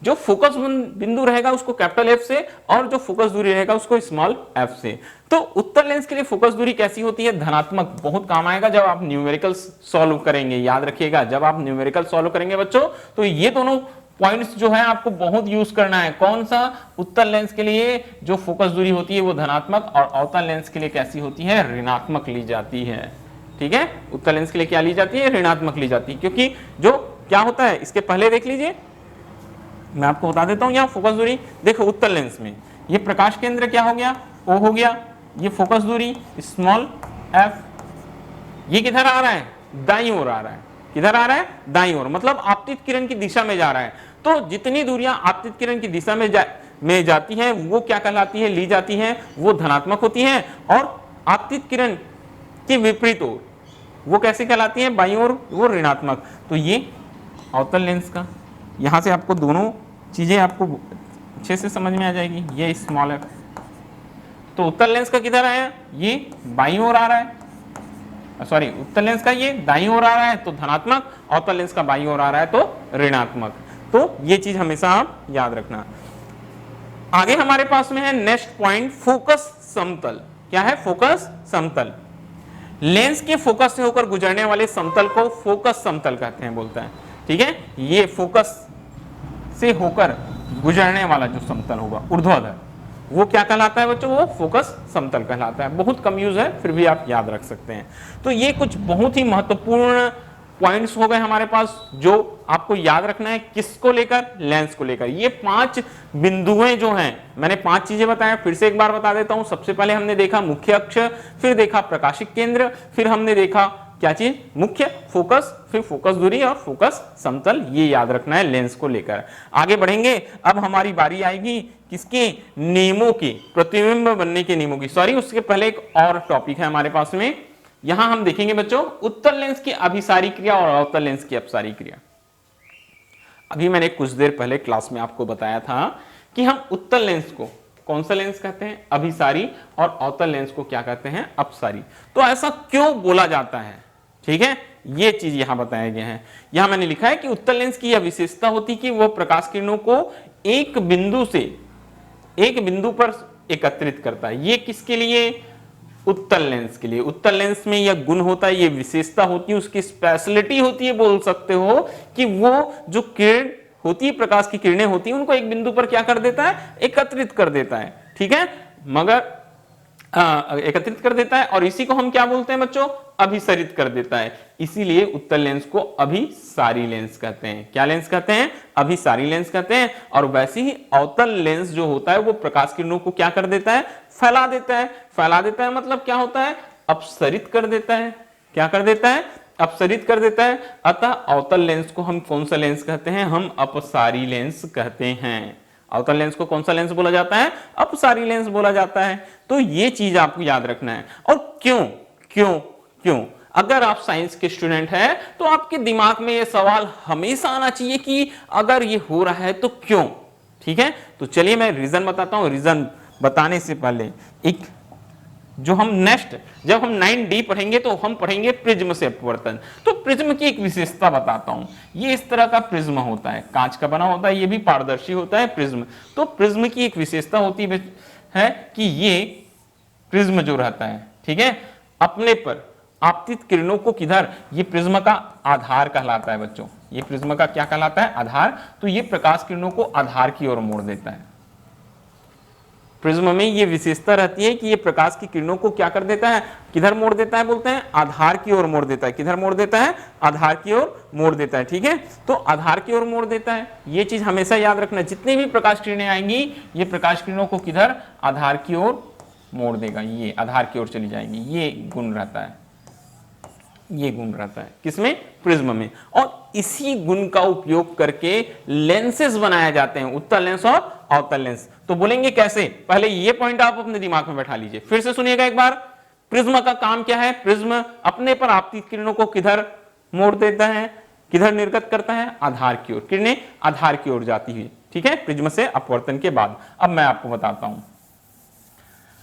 जो फोकस बिंदु रहेगा उसको कैपिटल F से, और जो फोकस दूरी रहेगा उसको स्मॉल f से। तो उत्तल लेंस के लिए फोकस दूरी कैसी होती है, धनात्मक। बहुत काम आएगा जब आप न्यूमेरिकल सॉल्व करेंगे, याद रखिएगा, जब आप न्यूमेरिकल सॉल्व करेंगे बच्चों, तो ये दोनों पॉइंट्स जो है आपको बहुत यूज करना है। कौन सा, उत्तल लेंस के लिए जो फोकस दूरी होती है वो धनात्मक, और अवतल लेंस के लिए कैसी होती है, ऋणात्मक ली जाती है। ठीक है, उत्तल लेंस के लिए क्या ली जाती है, ऋणात्मक ली जाती है। क्योंकि जो क्या होता है, इसके पहले देख लीजिए, मैं आपको बता देता हूं। यहाँ फोकस दूरी देखो, उत्तल लेंस में ये प्रकाश केंद्र क्या हो गया, O हो गया, ये फोकस दूरी स्मॉल f, ये किधर आ रहा है, दाईं ओर आ रहा है। किधर आ रहा है, दाईं ओर, मतलब आपतित किरण की दिशा में जा रहा है। तो जितनी दूरियां आपतित किरण की दिशा में जाती हैं वो क्या कहलाती है, ली जाती हैं, वो धनात्मक होती हैं। और आपतित किरण के विपरीत ओर वो कैसे कहलाती है, बाईं ओर, वो ऋणात्मक। तो ये अवतल लेंस का, यहां से आपको दोनों चीजें आपको अच्छे से समझ में आ जाएगी। ये स्मॉल f, तो उत्तल लेंस का किधर आया, ये बाईं ओर आ रहा है, सॉरी, उत्तल लेंस का ये दाईं ओर आ रहा है तो धनात्मक, अवतल लेंस का बाईं ओर आ रहा है तो ऋणात्मक। तो ये चीज हमेशा आप याद रखना। आगे हमारे पास में है नेक्स्ट पॉइंट, फोकस समतल। क्या है, फोकस समतल। लेंस के फोकस से होकर गुजरने वाले समतल को फोकस समतल कहते हैं, बोलता है। ठीक है, ये फोकस से होकर गुजरने वाला जो समतल होगा ऊर्ध्वाधर, वो क्या कहलाता है बच्चों, वो फोकस समतल कहलाता है। बहुत कम यूज है, फिर भी आप याद रख सकते हैं। तो ये कुछ बहुत ही महत्वपूर्ण पॉइंट्स हो गए हमारे पास, जो आपको याद रखना है। किसको लेकर, लेंस को लेकर। ये 5 बिंदुएं जो हैं, मैंने 5 चीजें बताया, फिर से एक बार बता देता हूं। सबसे पहले हमने देखा मुख्य अक्ष, फिर देखा प्रकाशिक केंद्र, फिर हमने देखा क्या चीज, मुख्य फोकस, फिर फोकस दूरी और फोकस समतल। ये याद रखना है लेंस को लेकर। आगे बढ़ेंगे, अब हमारी बारी आएगी किसके, नियमों की, प्रतिबिंब बनने के नियमों की। सॉरी, उसके पहले एक और टॉपिक है हमारे पास में। यहां हम देखेंगे बच्चों उत्तल लेंस की अभिसारी क्रिया और अवतल लेंस की अपसारी क्रिया। अभी मैंने कुछ देर पहले क्लास में आपको बताया था कि हम उत्तल लेंस को कौन सा लेंस कहते हैं, अभिसारी, और अवतल लेंस को क्या कहते हैं, अपसारी। तो ऐसा क्यों बोला जाता है, ठीक है, ये चीज यहां बताया गया है। यहां मैंने लिखा है कि उत्तल लेंस की यह विशेषता होती कि वह प्रकाश किरणों को एक बिंदु पर एकत्रित करता है। ये किसके लिए? उत्तल लेंस के लिए। उत्तल लेंस में यह गुण होता है, ये विशेषता होती है, उसकी स्पेशलिटी होती है, बोल सकते हो कि वो जो किरण होती है, प्रकाश की किरणें होती है, उनको एक बिंदु पर क्या कर देता है? एकत्रित कर देता है। ठीक है, मगर एकत्रित कर देता है, और इसी को हम क्या बोलते हैं बच्चों? अभिसरित कर देता है। इसीलिए उत्तल लेंस को अभिसारी लेंस कहते हैं। क्या लेंस कहते हैं? अभिसारी लेंस कहते हैं। और वैसे ही अवतल लेंस जो होता है वो प्रकाश किरणों को क्या कर देता है? फैला देता है। फैला देता है मतलब क्या होता है? अपसरित कर देता है। क्या कर देता है? अपसरित कर देता है। अतः अवतल लेंस को हम कौन सा लेंस कहते हैं? हम अपसारी लेंस कहते हैं। अवतल लेंस को कौन सा लेंस बोला जाता है? अपसारी लेंस बोला जाता है। तो ये चीज आपको याद रखना है। और क्यों क्यों क्यों? अगर आप साइंस के स्टूडेंट हैं तो आपके दिमाग में ये सवाल हमेशा आना चाहिए कि अगर ये हो रहा है तो क्यों। ठीक है, तो चलिए मैं रीजन बताता हूं। रीजन बताने से पहले एक जो हम नेक्स्ट जब हम 9D पढ़ेंगे तो हम पढ़ेंगे प्रिज्म से अपवर्तन। तो प्रिज्म की एक विशेषता बताता हूं। ये इस तरह का प्रिज्म होता है, कांच का बना होता है, ये भी पारदर्शी होता है प्रिज्म। तो प्रिज्म की एक विशेषता होती है कि ये प्रिज्म जो रहता है, ठीक है, अपने पर आपतित किरणों को किधर? ये प्रिज्म का आधार कहलाता है बच्चों। ये प्रिज्म का क्या कहलाता है? आधार। तो ये प्रकाश किरणों को आधार की ओर मोड़ देता है। प्रिज्म में ये विशेषता रहती है कि ये प्रकाश की किरणों को क्या कर देता है? किधर मोड़ देता है? बोलते हैं आधार की ओर मोड़ देता है। किधर मोड़ देता है? आधार की ओर मोड़ देता है। ठीक है, तो आधार की ओर मोड़ देता है। ये चीज हमेशा याद रखना। जितनी भी प्रकाश किरणें आएंगी ये प्रकाश किरणों को किधर? आधार की ओर मोड़ देगा। ये आधार की ओर चली जाएंगी। ये गुण रहता है, ये गुण रहता है किसमें? प्रिज्म में। और इसी गुण का उपयोग करके लेंसेज बनाए जाते हैं, उत्तल लेंस और अवतल लेंस। तो बोलेंगे कैसे? पहले ये पॉइंट आप अपने दिमाग में बैठा लीजिए, फिर से सुनिएगा एक बार। प्रिज्म का काम क्या है? प्रिज्म अपने पर आपतित किरणों को किधर मोड़ देता है? किधर निर्गत करता है? आधार की ओर। किरणें आधार की ओर जाती हुई, ठीक है, प्रिज्म से अपवर्तन के बाद। अब मैं आपको बताता हूं।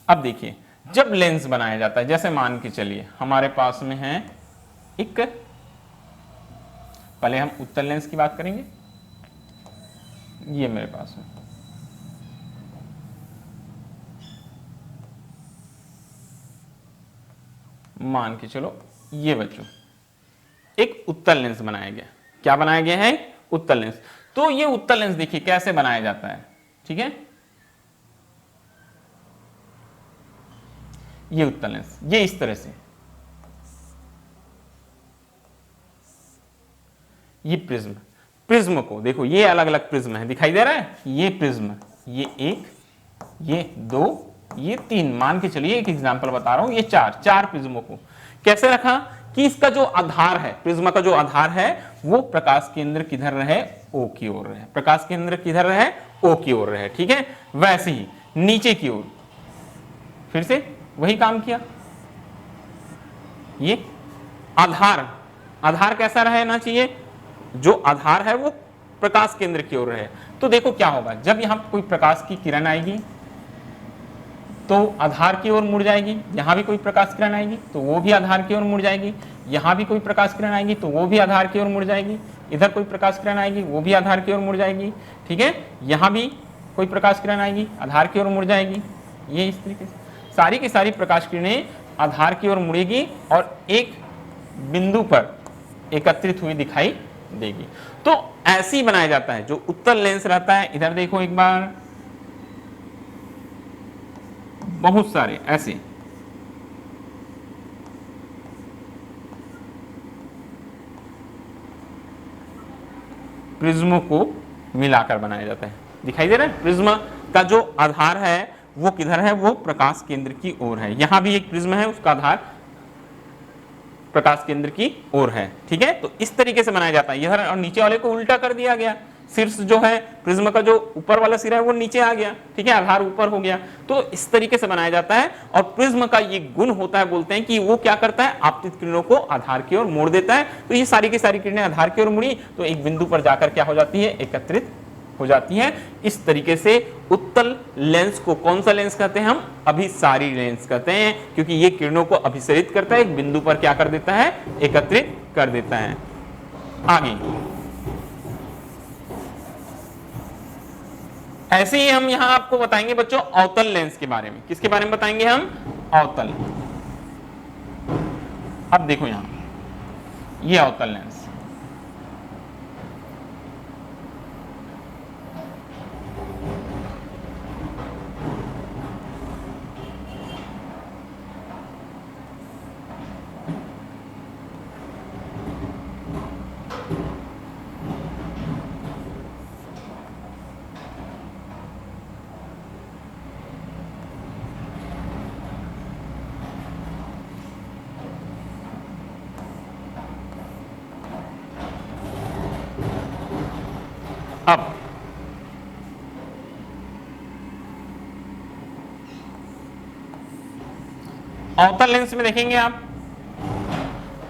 अब देखिए, जब लेंस बनाया जाता है, जैसे मान के चलिए हमारे पास में है एक, पहले हम उत्तल लेंस की बात करेंगे। ये मेरे पास में मान के चलो, ये बच्चों एक उत्तल लेंस बनाया गया। क्या बनाया गया है? उत्तल लेंस। तो ये उत्तल लेंस देखिए कैसे बनाया जाता है। ठीक है, ये उत्तल लेंस, ये इस तरह से, ये प्रिज्म। प्रिज्म को देखो, ये अलग अलग प्रिज्म है, दिखाई दे रहा है? ये प्रिज्म, ये एक, ये दो, ये तीन, मान के चलिए एक एग्जांपल बता रहा हूं, ये चार प्रिज्मों को कैसे रखा कि इसका जो आधार है, प्रिज्म का जो आधार है वो प्रकाश केंद्र किधर रहे? ओ की ओर रहे। प्रकाश केंद्र किधर रहे? ओ की ओर रहे। ठीक है, वैसे ही नीचे की ओर फिर से वही काम किया। ये आधार कैसा रहना चाहिए? जो आधार है वो प्रकाश केंद्र की ओर रहे। तो देखो क्या होगा, जब यहां कोई प्रकाश की किरण आएगी तो आधार की ओर मुड़ जाएगी। यहां भी कोई प्रकाश किरण आएगी तो वो भी आधार की ओर मुड़ जाएगी। यहां भी कोई प्रकाश किरण आएगी तो वो भी आधार की ओर मुड़ जाएगी। इधर कोई प्रकाश किरण आएगी वो भी आधार की ओर मुड़ जाएगी। ठीक है, यहां भी कोई प्रकाश किरण आएगी आधार की ओर मुड़ जाएगी। ये इस तरीके से सारी की सारी प्रकाश किरणें आधार की ओर मुड़ेगी और एक बिंदु पर एकत्रित हुई दिखाई देगी। तो ऐसे ही बनाया जाता है जो उत्तल लेंस रहता है। इधर देखो एक बार, बहुत सारे ऐसे प्रिज्मों को मिलाकर बनाया जाता है। दिखाई दे रहा है? प्रिज्म का जो आधार है वो किधर है? वो प्रकाश केंद्र की ओर है। यहां भी एक प्रिज्म है, उसका आधार प्रकाश केंद्र की ओर है। ठीक है, तो इस तरीके से बनाया जाता है। इधर और नीचे वाले को उल्टा कर दिया गया। शीर्ष जो है प्रिज्म का, जो ऊपर वाला सिरा है वो नीचे आ गया। ठीक है, आधार ऊपर हो गया। तो इस तरीके से बनाया जाता है। और प्रिज्म का ये गुण होता है, बोलते हैं कि वो क्या करता है? आपतित किरणों को आधार की ओर मोड़ देता है। तो ये सारी की सारी किरणें आधार की ओर मुड़ी तो एक बिंदु पर जाकर क्या हो जाती है? एकत्रित हो जाती है। इस तरीके से उत्तल लेंस को कौन सा लेंस कहते हैं? हम अभिसारी लेंस कहते हैं, क्योंकि ये किरणों को अभिसरित करता है, एक बिंदु पर क्या कर देता है? एकत्रित कर देता है। आगे ऐसे ही हम यहां आपको बताएंगे बच्चों अवतल लेंस के बारे में। किसके बारे में बताएंगे हम? अवतल। अब देखो यहां ये अवतल लेंस, अब अवतल लेंस में देखेंगे आप,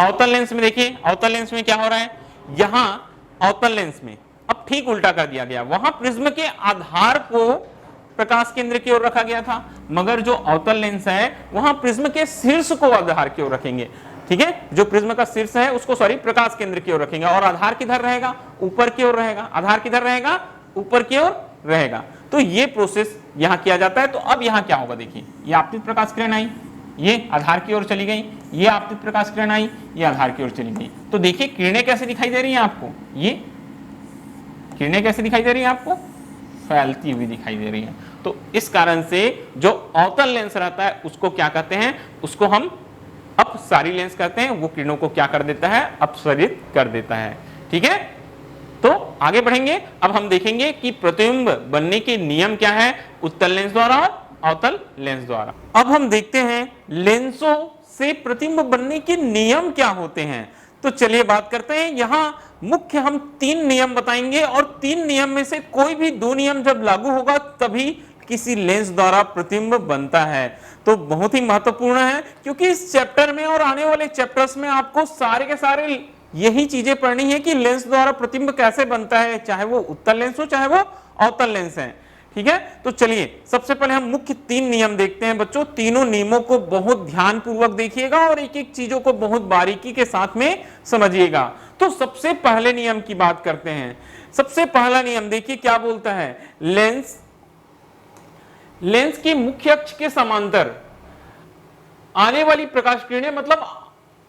अवतल लेंस में देखिए, अवतल लेंस में क्या हो रहा है, यहां अवतल लेंस में अब ठीक उल्टा कर दिया गया। वहां प्रिज्म के आधार को प्रकाश केंद्र की ओर रखा गया था, मगर जो अवतल लेंस है वहां प्रिज्म के शीर्ष को आधार की ओर रखेंगे। ठीक है, जो प्रिज्म का शीर्ष है उसको प्रकाश केंद्र की ओर रखेंगे, और आधार किधर रहेगा? ऊपर की ओर रहेगा। आधार किधर रहेगा? ऊपर की ओर रहेगा। तो ये प्रोसेस यहां किया जाता है। तो अब यहां क्या होगा, देखिए ये आपतित प्रकाश किरण आई, ये आधार की ओर चली गई, ये आपतित प्रकाश किरण आई, ये आधार की ओर चली गई। तो देखिए किरणें कैसे दिखाई दे रही हैं आपको, ये किरणें कैसे दिखाई दे रही हैं आपको? फैलती हुई दिखाई दे रही है। तो इस कारण से जो अवतल लेंस रहता है उसको क्या कहते हैं? उसको हम अपसारी लेंस कहते हैं। वो किरणों को क्या कर देता है? अपसरित कर देता है। ठीक है, तो आगे बढ़ेंगे। अब हम देखेंगे कि प्रतिबिंब बनने के नियम क्या है उत्तल लेंस द्वारा और अवतल लेंस द्वारा। अब हम देखते हैं लेंसों से प्रतिबिंब बनने के नियम क्या होते हैं। तो चलिए बात करते हैं। यहां मुख्य हम 3 नियम बताएंगे, और 3 नियम में से कोई भी 2 नियम जब लागू होगा तभी किसी लेंस द्वारा प्रतिबिंब बनता है। तो बहुत ही महत्वपूर्ण है, क्योंकि इस चैप्टर में और आने वाले चैप्टर्स में आपको सारे के सारे यही चीजें पढ़नी है कि लेंस द्वारा प्रतिबिंब कैसे बनता है, चाहे वो उत्तल लेंस हो चाहे वो अवतल लेंस है। ठीक है, तो चलिए सबसे पहले हम मुख्य 3 नियम देखते हैं बच्चों। तीनों नियमों को बहुत ध्यान पूर्वक देखिएगा और एक एक चीजों को बहुत बारीकी के साथ में समझिएगा। तो सबसे पहले नियम की बात करते हैं। सबसे पहला नियम देखिए क्या बोलता है, लेंस की मुख्य अक्ष के समांतर आने वाली प्रकाश किरणें, मतलब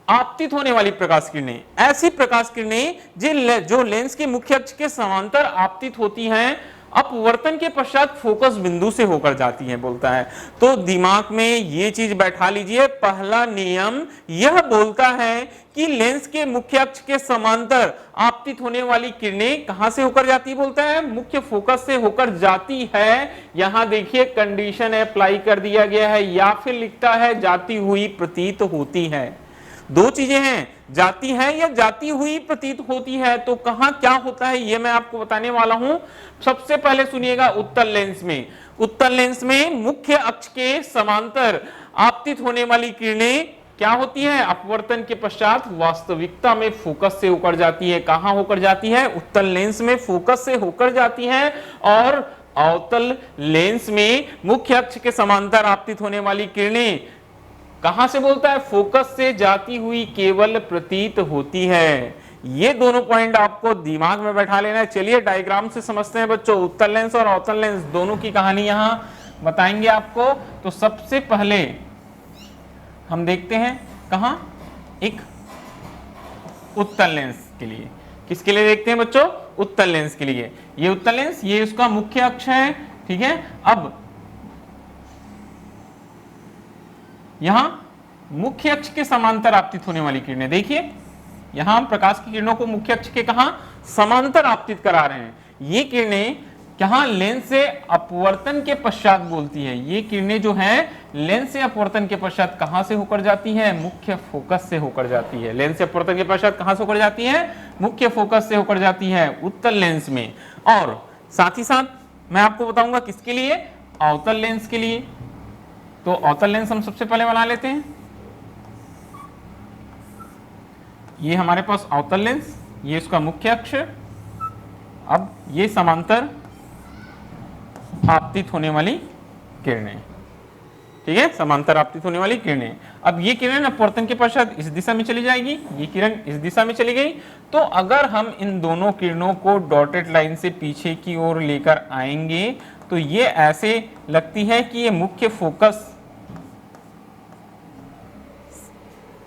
आपतित होने वाली प्रकाश किरणें, ऐसी प्रकाश किरणें जो लेंस के मुख्य अक्ष के समांतर आपतित होती हैं, अपवर्तन के पश्चात फोकस बिंदु से होकर जाती हैं, बोलता है। तो दिमाग में ये चीज बैठा लीजिए। पहला नियम यह बोलता है कि लेंस के मुख्य अक्ष के समांतर आपतित होने वाली किरणें कहां से होकर जाती है, बोलता है मुख्य फोकस से होकर जाती है। यहां देखिए कंडीशन अप्लाई कर दिया गया है, या फिर लिखता है जाती हुई प्रतीत होती है। दो चीजें हैं, जाती है या जाती हुई प्रतीत होती है। तो कहां क्या होता है ये मैं आपको बताने वाला हूं। सबसे पहले सुनिएगा, उत्तल लेंस में, उत्तल लेंस में मुख्य अक्ष के समांतर आपतित होने वाली किरणें क्या होती है? अपवर्तन के पश्चात वास्तविकता में फोकस से होकर जाती है। कहां होकर जाती है? उत्तल लेंस में फोकस से होकर जाती है। और अवतल लेंस में मुख्य अक्ष के समांतर आपतित होने वाली किरणें कहां से बोलता है? फोकस से जाती हुई केवल प्रतीत होती है। ये दोनों पॉइंट आपको दिमाग में बैठा लेना है। चलिए डायग्राम से समझते हैं बच्चों। उत्तल लेंस और अवतल लेंस दोनों की कहानी यहां बताएंगे आपको। तो सबसे पहले हम देखते हैं कहां, एक उत्तल लेंस के लिए। किसके लिए देखते हैं बच्चों? उत्तल लेंस के लिए। ये उत्तल लेंस, ये उसका मुख्य अक्ष है। ठीक है, अब यहां मुख्य अक्ष के समांतर आपतित होने वाली किरणें, देखिए यहां हम प्रकाश की किरणों को मुख्य अक्ष के कहां समांतर आपतित करा रहे हैं। ये किरणें कहां लेंस से अपवर्तन के पश्चात बोलती है। ये किरणें जो है लेंस से अपवर्तन के पश्चात कहां से होकर जाती है? मुख्य फोकस से होकर जाती है। लेंस से अपवर्तन के पश्चात कहां से होकर जाती है? मुख्य फोकस से होकर जाती है उत्तल लेंस में। और साथ ही साथ मैं आपको बताऊंगा किसके लिए? अवतल लेंस के लिए। तो अवतल लेंस हम सबसे पहले बना लेते हैं। ये हमारे पास अवतल लेंस, ये इसका मुख्य अक्ष। अब ये समांतर आपतित होने वाली किरणें, ठीक है, समांतर आपतित होने वाली किरणें। अब ये किरण अपवर्तन के पश्चात इस दिशा में चली जाएगी, ये किरण इस दिशा में चली गई। तो अगर हम इन दोनों किरणों को डॉटेड लाइन से पीछे की ओर लेकर आएंगे तो ये ऐसे लगती है कि ये मुख्य फोकस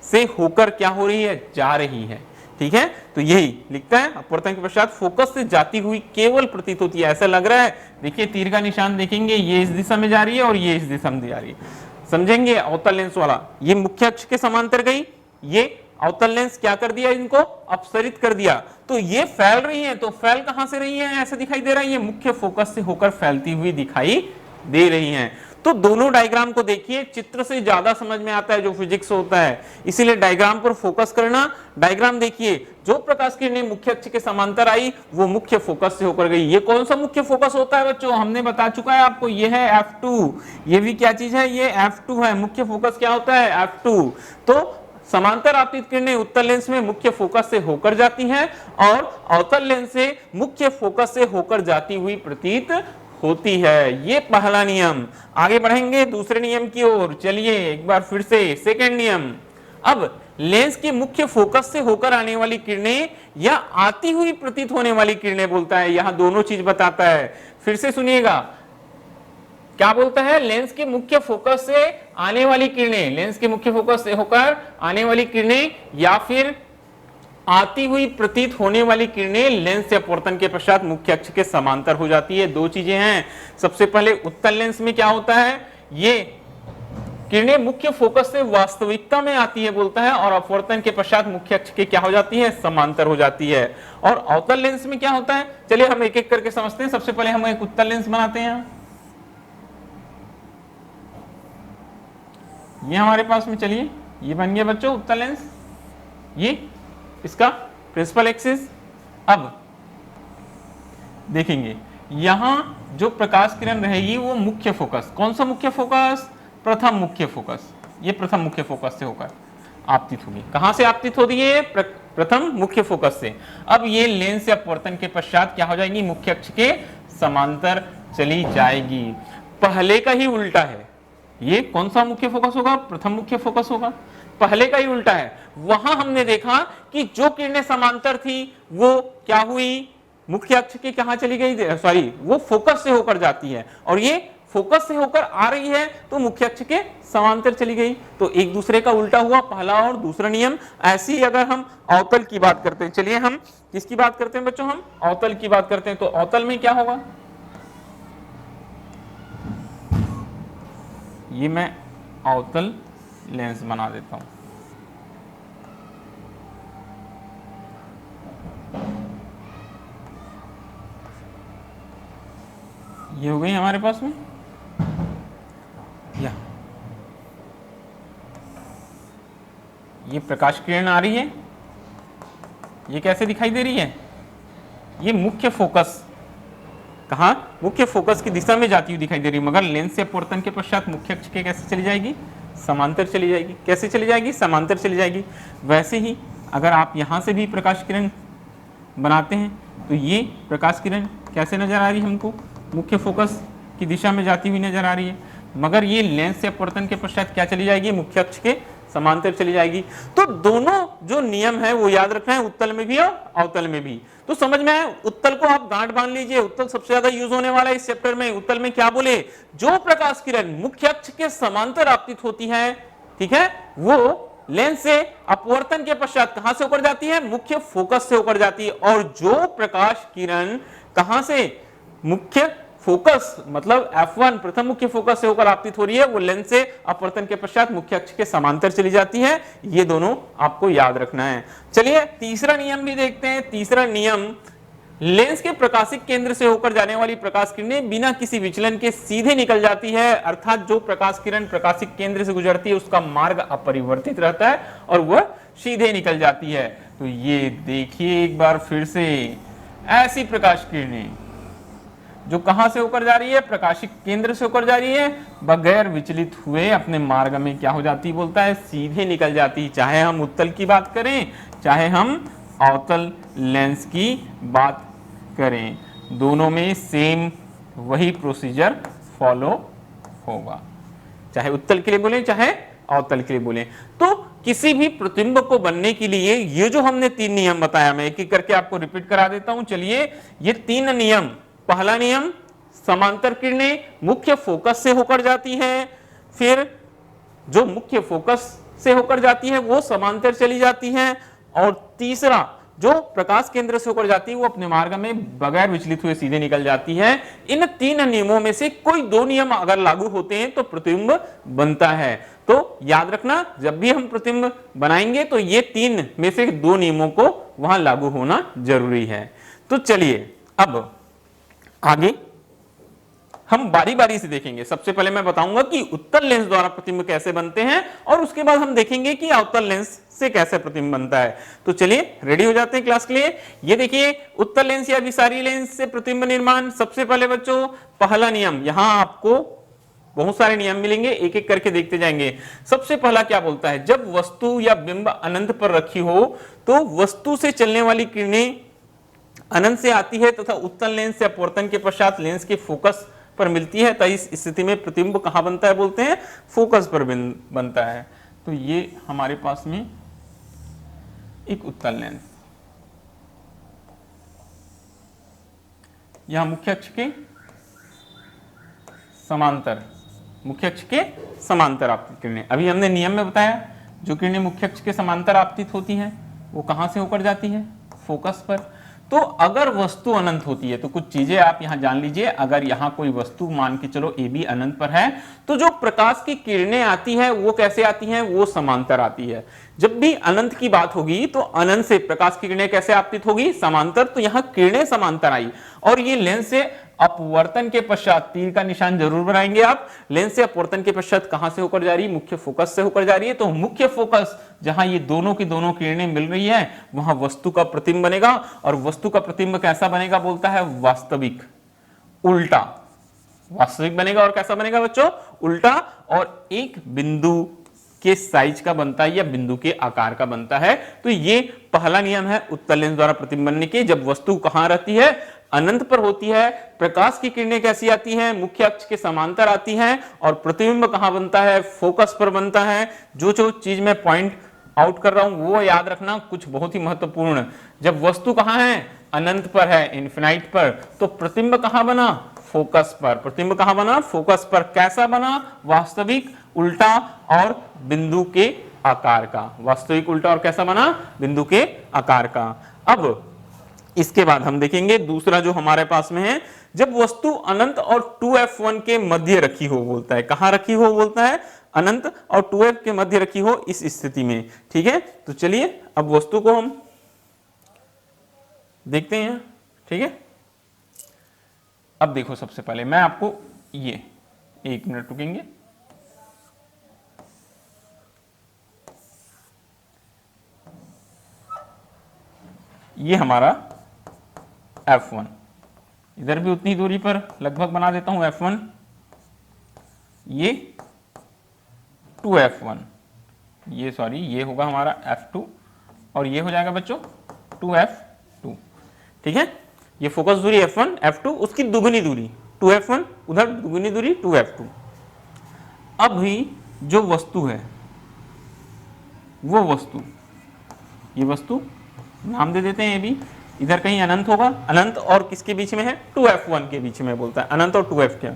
से होकर क्या हो रही है, जा रही है। ठीक है, तो यही लिखता है अपवर्तन के पश्चात फोकस से जाती हुई केवल प्रतीत होती है। ऐसा लग रहा है, देखिए तीर का निशान देखेंगे, ये इस दिशा में जा रही है और ये इस दिशा में जा रही है। समझेंगे, अवतल लेंस वाला ये मुख्य अक्ष के समांतर गई, ये अवतल लेंस क्या कर दिया, इनको अपसरित कर दिया, तो ये फैल रही है। तो फैल कहां से रही है, ऐसा दिखाई दे रहा है, ये मुख्य फोकस से होकर फैलती हुई दिखाई दे रही हैं। तो दोनों डायग्राम को देखिए, चित्र से ज्यादा समझ में आता है जो फिजिक्स होता है, इसीलिए डायग्राम पर फोकस करना। डायग्राम देखिए, जो प्रकाश किरणें मुख्य अक्ष के समांतर आई वो मुख्य फोकस से होकर गई। ये कौन सा मुख्य फोकस होता है बच्चों, हमने बता चुका है आपको, ये है F2। ये भी क्या चीज है, ये F2 है। मुख्य फोकस क्या होता है, F2। तो समांतर आपतित किरणें उत्तल लेंस में मुख्य फोकस से होकर जाती हैं और अवतल लेंस से मुख्य फोकस से होकर जाती हुई प्रतीत होती है। ये पहला नियम। आगे बढ़ेंगे दूसरे नियम की ओर। चलिए एक बार फिर से सेकंड नियम। अब लेंस के मुख्य फोकस से होकर आने वाली किरणें या आती हुई प्रतीत होने वाली किरणें बोलता है, यहां दोनों चीज बताता है। फिर से सुनिएगा, क्या बोलता है, लेंस के मुख्य फोकस से आने वाली किरणें, लेंस के मुख्य फोकस से होकर आने वाली किरणें या फिर आती हुई प्रतीत होने वाली किरणें लेंस से अपवर्तन के पश्चात मुख्य अक्ष के समांतर हो जाती है। दो चीजें हैं। सबसे पहले उत्तल लेंस में क्या होता है, ये किरणें मुख्य फोकस से वास्तविकता में आती है बोलता है और अपवर्तन के पश्चात मुख्य अक्ष के क्या हो जाती है, समांतर हो जाती है। और अवतल लेंस में क्या होता है, चलिए हम एक एक करके समझते हैं। सबसे पहले हम एक उत्तल लेंस बनाते हैं। ये हमारे पास में, चलिए ये बन गया बच्चों उत्तल लेंस, ये इसका प्रिंसिपल एक्सिस। अब देखेंगे यहां जो प्रकाश किरण रहेगी वो मुख्य फोकस, कौन सा मुख्य फोकस, प्रथम मुख्य फोकस, ये प्रथम मुख्य फोकस से होकर आपतित होगी। कहां से आपतित होती है, प्रथम मुख्य फोकस से। अब ये लेंस से अपवर्तन के पश्चात क्या हो जाएगी, मुख्य अक्ष के समांतर चली जाएगी। पहले का ही उल्टा है, ये कौन सा मुख्य फोकस होगा, प्रथम मुख्य फोकस होगा। पहले का ही उल्टा है। वहां हमने देखा कि जो किरणें समांतर थी वो क्या हुई, मुख्य अक्ष के कहां चली गई, सॉरी वो फोकस से होकर जाती है और ये फोकस से होकर आ रही है तो मुख्य अक्ष के समांतर चली गई। तो एक दूसरे का उल्टा हुआ पहला और दूसरा नियम। ऐसे ही अगर हम अवतल की बात करते हैं, चलिए हम किसकी बात करते हैं बच्चों, हम अवतल की बात करते हैं। तो अवतल में क्या होगा, ये मैं अवतल लेंस बना देता हूं। ये हो गई हमारे पास में, या ये प्रकाश किरण आ रही है, ये कैसे दिखाई दे रही है, ये मुख्य फोकस, कहा मुख्य फोकस की दिशा में जाती हुई दिखाई दे रही है, मगर लेंस से अपवर्तन के पश्चात मुख्य अक्ष के कैसे चली जाएगी, समांतर चली जाएगी। कैसे चली जाएगी, समांतर चली जाएगी। वैसे ही अगर आप यहां से भी प्रकाश किरण बनाते हैं तो ये प्रकाश किरण कैसे नजर आ रही है हमको, मुख्य फोकस की दिशा में जाती हुई नजर आ रही है, मगर ये लेंस से अपवर्तन के पश्चात क्या चली जाएगी, मुख्य अक्ष के समांतर चली जाएगी। तो दोनों जो नियम है वो याद रखना है, उत्तल में भी और अवतल में भी। तो समझ में आया, उत्तल को आप गांठ बांध लीजिए, उत्तल सबसे ज्यादा यूज होने वाला है इस चैप्टर में। उत्तल में क्या बोले, जो प्रकाश किरण मुख्य अक्ष के समांतर आपतित होती है, ठीक है, वो लेंस से अपवर्तन के पश्चात कहां से होकर जाती है, मुख्य फोकस से होकर जाती है। और जो प्रकाश किरण कहां से, मुख्य फोकस मतलब F1 प्रथम मुख्य फोकस से होकर आपतित हो रही है, वो लेंस से अपवर्तन के पश्चात मुख्य अक्ष के समांतर चली जाती है। ये दोनों आपको याद रखना है। चलिए तीसरा नियम भी देखते हैं। तीसरा नियम, लेंस के प्रकाशिक केंद्र से होकर जाने वाली प्रकाश किरणें बिना किसी विचलन के सीधे निकल जाती है, अर्थात जो प्रकाश किरण प्रकाशिक केंद्र से गुजरती है उसका मार्ग अपरिवर्तित रहता है और वह सीधे निकल जाती है। तो ये देखिए एक बार फिर से, ऐसी प्रकाश किरणें जो कहां से होकर जा रही है, प्रकाशिक केंद्र से होकर जा रही है, बगैर विचलित हुए अपने मार्ग में क्या हो जाती बोलता है, सीधे निकल जाती। चाहे हम उत्तल की बात करें चाहे हम अवतल लेंस की बात करें, दोनों में सेम वही प्रोसीजर फॉलो होगा, चाहे उत्तल के लिए बोले चाहे अवतल के लिए बोले। तो किसी भी प्रतिबिंब को बनने के लिए ये जो हमने तीन नियम बताया, मैं एक एक करके आपको रिपीट करा देता हूं। चलिए ये तीन नियम, पहला नियम समांतर किरणें मुख्य फोकस से होकर जाती हैं, फिर जो मुख्य फोकस से होकर जाती है वो समांतर चली जाती हैं, और तीसरा जो प्रकाश केंद्र से होकर जाती है वो अपने मार्ग में बगैर विचलित हुए सीधे निकल जाती है। इन तीन नियमों में से कोई दो नियम अगर लागू होते हैं तो प्रतिबिंब बनता है। तो याद रखना, जब भी हम प्रतिबिंब बनाएंगे तो ये तीन में से दो नियमों को वहां लागू होना जरूरी है। तो चलिए अब आगे हम बारी बारी से देखेंगे। सबसे पहले मैं बताऊंगा कि उत्तल लेंस द्वारा प्रतिबिंब कैसे बनते हैं, और उसके बाद हम देखेंगे कि अवतल लेंस से कैसे प्रतिबिंब बनता है। तो चलिए रेडी हो जाते हैं क्लास के लिए। ये देखिए उत्तल लेंस या विसारी लेंस से प्रतिबिंब निर्माण। सबसे पहले बच्चों पहला नियम, यहां आपको बहुत सारे नियम मिलेंगे, एक एक करके देखते जाएंगे। सबसे पहला क्या बोलता है, जब वस्तु या बिंब अनंत पर रखी हो तो वस्तु से चलने वाली किरणें अनंत से आती है तथा उत्तल लेंस से अपवर्तन के पश्चात लेंस के फोकस पर मिलती है। तो इस स्थिति में प्रतिबिंब कहां बनता है, बोलते हैं फोकस पर बनता है। तो ये हमारे पास में एक उत्तल लेंस, यहां मुख्य अक्ष के समांतर, मुख्य अक्ष के समांतर आपतित किरणें। अभी हमने नियम में बताया जो किरणें मुख्य अक्ष के समांतर आपतित होती हैं वो कहां से होकर जाती है, फोकस पर। तो अगर वस्तु अनंत होती है तो कुछ चीजें आप यहां जान लीजिए। अगर यहां कोई वस्तु मान के चलो ए बी अनंत पर है तो जो प्रकाश की किरणें आती है वो कैसे आती हैं, वो समांतर आती है। जब भी अनंत की बात होगी तो अनंत से प्रकाश की किरणें कैसे आपतित होगी, समांतर। तो यहां किरणें समांतर आई, और ये लेंस से अपवर्तन के पश्चात, तीर का निशान जरूर बनाएंगे आप, लेंस से अपवर्तन के पश्चात कहां से होकर जा रही है, मुख्य फोकस से होकर जा रही है। तो मुख्य फोकस जहां ये दोनों की दोनों किरणें मिल रही है वहां वस्तु का प्रतिबिंब बनेगा, और वस्तु का प्रतिबिंब कैसा बनेगा, बोलता है वास्तविक, उल्टा। वास्तविक बनेगा और कैसा बनेगा बच्चों, उल्टा, और एक बिंदु के साइज का बनता है या बिंदु के आकार का बनता है। तो ये पहला नियम है उत्तल लेंस द्वारा प्रतिबिंब बनने के। जब वस्तु कहां रहती है, अनंत पर होती है, प्रकाश की किरणें कैसी आती हैं, मुख्य अक्ष के समांतर आती हैं, और प्रतिबिंब कहां बनता है, फोकस पर बनता है। जो जो चीज मैं पॉइंट आउट कर रहा हूं वो याद रखना, कुछ बहुत ही महत्वपूर्ण। जब वस्तु कहां है, अनंत पर है, इन्फिनाइट पर, तो प्रतिबिंब कहां बना, फोकस पर। प्रतिबिंब कहां बना, फोकस पर। कैसा बना, वास्तविक, उल्टा और बिंदु के आकार का। वास्तविक, उल्टा और कैसा बना, बिंदु के आकार का। अब इसके बाद हम देखेंगे दूसरा जो हमारे पास में है, जब वस्तु अनंत और 2f1 के मध्य रखी हो, बोलता है कहां रखी हो, बोलता है अनंत और 2f के मध्य रखी हो, इस स्थिति में। ठीक है, तो चलिए अब वस्तु को हम देखते हैं। ठीक है, अब देखो सबसे पहले मैं आपको ये, एक मिनट रुकेंगे, ये हमारा F1, इधर भी उतनी दूरी पर लगभग बना देता हूं F1, ये 2F1, ये सॉरी ये होगा हमारा F2, और ये हो जाएगा बच्चों 2F2। ठीक है, ये फोकस दूरी F1, F2, उसकी दुगनी दूरी 2F1, उधर दुगनी दूरी 2F2। अब भी जो वस्तु है वो वस्तु, ये वस्तु नाम दे देते हैं, ये भी इधर कहीं अनंत होगा, अनंत और किसके बीच में है, 2F1 के बीच में, बोलता है अनंत और 2F के।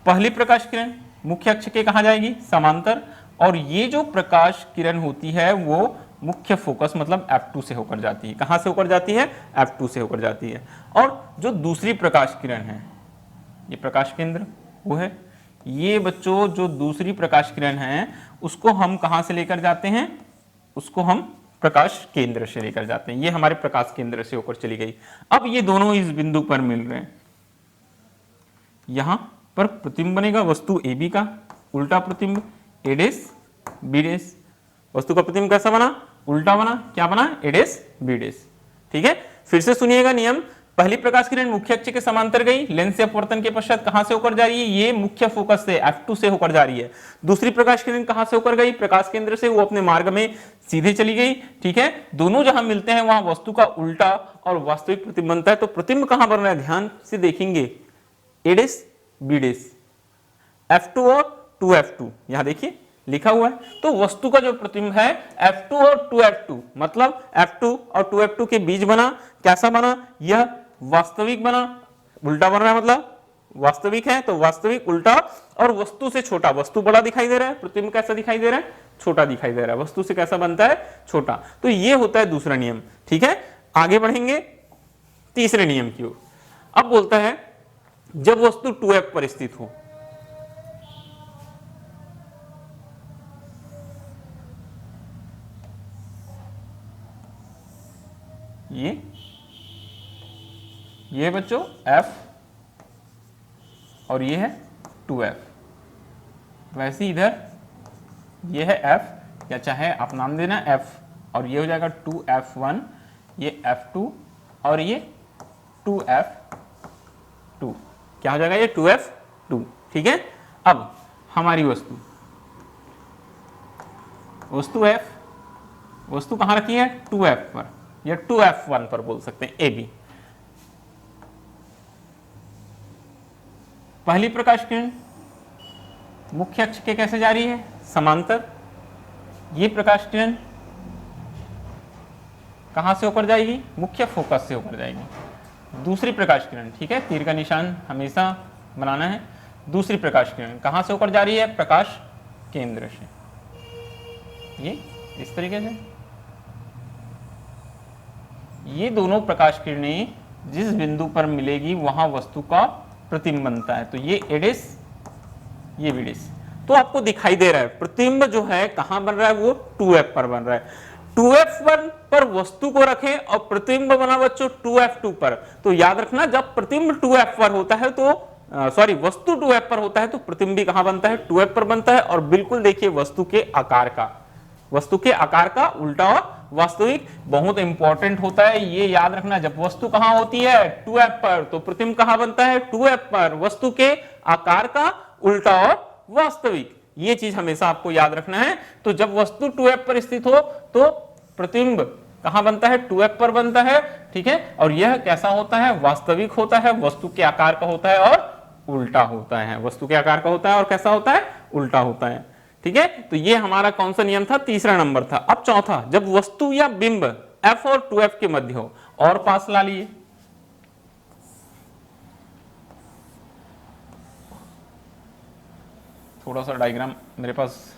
पहली प्रकाश किरण मुख्य अक्ष के कहां जाएगी, समांतर, और ये जो प्रकाश किरण होती है वो मुख्य फोकस मतलब F2 से होकर जाती है। कहां से होकर जाती है, F2 से होकर जाती है। और जो दूसरी प्रकाश किरण है, ये प्रकाश केंद्र वो है, ये बच्चों जो दूसरी प्रकाश किरण है उसको हम कहां से लेकर जाते हैं, उसको हम प्रकाश केंद्र से लेकर जाते हैं। ये हमारे प्रकाश केंद्र से होकर चली गई। अब ये दोनों इस बिंदु पर मिल रहे हैं, यहां पर प्रतिबिंब बनेगा वस्तु ए बी का, उल्टा प्रतिबिंब ए डेस बी डेस। वस्तु का प्रतिबिंब कैसा बना, उल्टा बना, क्या बना, ए डेस बी डेस। ठीक है, फिर से सुनिएगा नियम। पहली प्रकाश किरण मुख्य अक्ष के समांतर गई, लेंस से अपवर्तन के पश्चात कहां से होकर जा रही है, ये मुख्य फोकस से F2 से होकर जा रही है। दूसरी प्रकाश किरण कहां से होकर गई, प्रकाश केंद्र से, वो अपने मार्ग में सीधे चली गई। ठीक है, दोनों जहां मिलते हैं वहां वस्तु का उल्टा और वास्तविक प्रतिबिंब बनता है। तो प्रतिबिंब कहां बन रहा है, ध्यान से देखेंगे, ए डेस बी डेस, F2 और 2F2, यहां देखिए लिखा हुआ है। तो वस्तु का जो प्रतिबिंब है F2 और 2F2, मतलब F2 और 2F2 के बीच बना, कैसा बना, यह वास्तविक बना, उल्टा बन रहा है मतलब वास्तविक है तो वास्तविक उल्टा, और वस्तु से छोटा, वस्तु बड़ा दिखाई दे रहा है, प्रतिबिंब कैसा दिखाई दे रहा है, छोटा दिखाई दे रहा है, वस्तु से कैसा बनता है, छोटा। तो ये होता है दूसरा नियम। ठीक है, आगे बढ़ेंगे तीसरे नियम की ओर। अब बोलता है जब वस्तु 2f पर स्थित हो, ये बच्चों f और ये है 2f, वैसे इधर ये है f, या चाहे आप नाम देना f, और ये हो जाएगा 2f1, ये f2 और ये 2f2, क्या हो जाएगा ये 2f2। ठीक है, अब हमारी वस्तु f, वस्तु कहां रखी है 2f पर, या 2f1 पर बोल सकते हैं, ए बी। पहली प्रकाश किरण मुख्य अक्ष के कैसे जा रही है, समांतर। ये प्रकाश किरण कहां से होकर जाएगी, मुख्य फोकस से होकर जाएगी। दूसरी प्रकाश किरण, ठीक है, तीर का निशान हमेशा बनाना है। दूसरी प्रकाश किरण कहां से होकर जा रही है, प्रकाश केंद्र से, ये इस तरीके से। ये दोनों प्रकाश किरणें जिस बिंदु पर मिलेगी वहां वस्तु का प्रतिबिंब बनता है। तो ये एडिस, ये विडिस, तो आपको दिखाई दे रहा है प्रतिबिंब जो है कहां बन रहा है, वो 2f पर बन रहा है। 2f1 पर वस्तु को रखें और प्रतिबिंब बना बच्चों 2f2 पर। तो याद रखना जब प्रतिबिंब 2f पर होता है तो वस्तु 2f पर होता है तो प्रतिबिंब भी कहां बनता है, 2f पर बनता है। और बिल्कुल देखिए वस्तु के आकार का उल्टा और वास्तविक बहुत इंपॉर्टेंट होता है, ये याद रखना। जब वस्तु कहां होती है 2f पर, तो प्रतिबिंब कहां बनता है 2f पर, वस्तु के आकार का उल्टा और वास्तविक, ये चीज हमेशा आपको याद रखना है। तो जब वस्तु 2f पर स्थित हो तो प्रतिबिंब कहां बनता है, 2f पर बनता है। ठीक है, और यह कैसा होता है, वास्तविक होता है, वस्तु के आकार का होता है और उल्टा होता है, वस्तु के आकार का होता है और कैसा होता है, उल्टा होता है। ठीक है, तो ये हमारा कौन सा नियम था, तीसरा नंबर था। अब चौथा, जब वस्तु या बिंब f और 2f के मध्य हो, और पास ला लिए, थोड़ा सा डायग्राम मेरे पास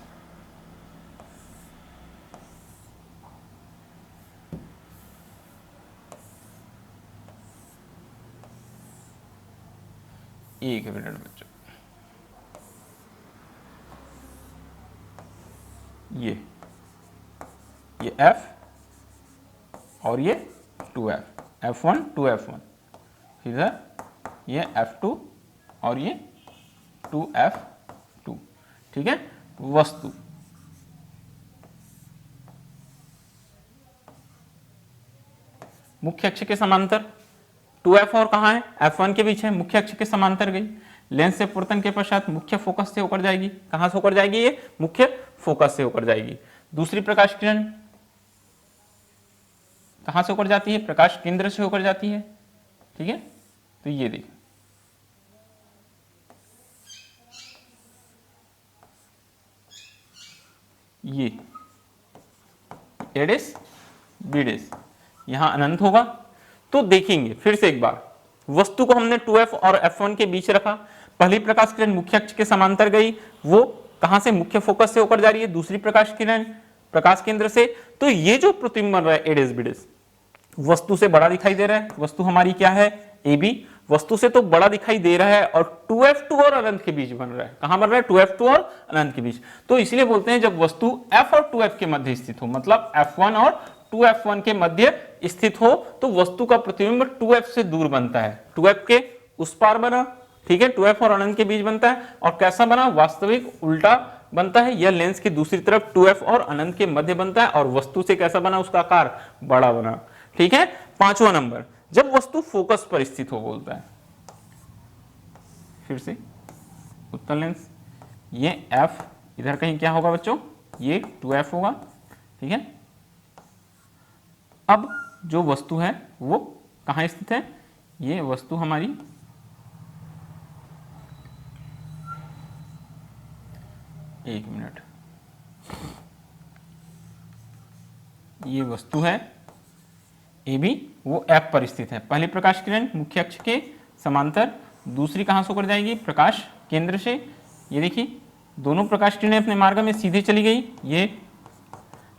एक मिनट बच्चों, ये f और ये 2f, f1 2f1, इधर ये f2 और ये 2f2। ठीक है, वस्तु मुख्य अक्ष के समांतर, 2f और कहां है, f1 के बीच है, मुख्य अक्ष के समांतर गई, लेंस से अपवर्तन के पश्चात मुख्य फोकस से होकर जाएगी। कहां से होकर जाएगी, ये मुख्य फोकस से होकर जाएगी। दूसरी प्रकाश किरण कहां से होकर जाती है, प्रकाश केंद्र से होकर जाती है। ठीक है, तो ये देखिए ये एडिस बीडिस, यहां अनंत होगा। तो देखेंगे फिर से एक बार, वस्तु को हमने 2f और f1 के बीच रखा, पहली प्रकाश किरण मुख्य अक्ष के समांतर गई, वो कहां से, मुख्य फोकस से होकर जा रही है। दूसरी प्रकाश किरण प्रकाश केंद्र से। तो ये जो प्रतिबिंब बन रहा है एडिस बीडिस, वस्तु से बड़ा दिखाई दे रहा है, वस्तु हमारी क्या है AB, वस्तु से तो बड़ा दिखाई दे रहा है, और 2f2 और अनंत के बीच बन रहा है। कहां बन रहा है, 2f2 और अनंत के बीच। तो इसलिए बोलते हैं जब वस्तु f और 2f के मध्य स्थित हो, मतलब f1 और 2f1 के मध्य स्थित हो, तो वस्तु का प्रतिबिंब 2f से दूर बनता है, 2f के उस पार बना। ठीक है, 2f और अनंत के बीच बनता है, और कैसा बना, वास्तविक उल्टा बनता है। यह लेंस की दूसरी तरफ 2f और अनंत के मध्य बनता है, और वस्तु से कैसा बना, उसका आकार बड़ा बना। ठीक है, पांचवा नंबर, जब वस्तु फोकस पर स्थित हो, बोलता है फिर से उत्तल लेंस, ये f इधर कहीं क्या होगा बच्चों, ये 2f होगा। ठीक है, अब जो वस्तु है वो कहां स्थित है, ये वस्तु हमारी एक मिनट, ये वस्तु है AB, वो F पर स्थित है। पहली प्रकाश किरण मुख्य अक्ष के समांतर, दूसरी कहां से होकर जाएगी, प्रकाश केंद्र से। ये देखिए दोनों प्रकाश किरणें अपने मार्ग में सीधे चली गई, ये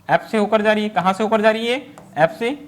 एफ से होकर जा रही है। कहां से होकर जा रही है, एफ से।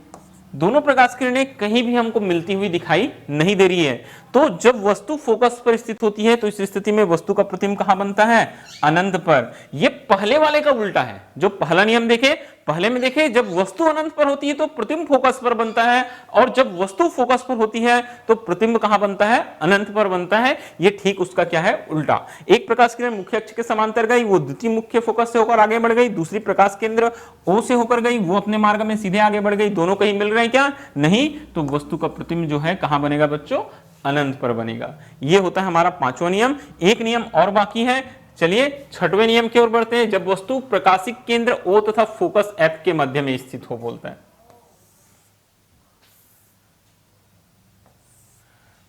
दोनों प्रकाश किरणें कहीं भी हमको मिलती हुई दिखाई नहीं दे रही है। तो जब वस्तु फोकस पर स्थित होती है तो इस स्थिति में वस्तु का प्रतिबिंब कहां बनता है, अनंत पर। ये पहले वाले का उल्टा है। जो पहला नियम देखे, पहले में देखे जब वस्तु अनंत पर होती है तो प्रतिबिंब फोकस पर बनता है, और जब वस्तु फोकस पर होती है तो प्रतिबिंब कहां बनता है, अनंत पर बनता है। ये ठीक उसका क्या है, उल्टा। एक प्रकाश किरण मुख्य अक्ष के समांतर गई, वो द्वितीय मुख्य फोकस से होकर आगे बढ़ गई। दूसरी प्रकाश केंद्र ओ से होकर गई, वो अपने मार्ग में सीधे आगे बढ़ गई। दोनों कहीं मिल रहे हैं क्या, नहीं। तो वस्तु का प्रतिबिंब जो है कहां बनेगा बच्चों, अनंत पर बनेगा। ये होता है हमारा पांचवा नियम। एक नियम और बाकी है, चलिए छठवें नियम की ओर बढ़ते हैं। जब वस्तु प्रकाशिक केंद्र O तथा फोकस F के मध्य में स्थित हो, बोलता है।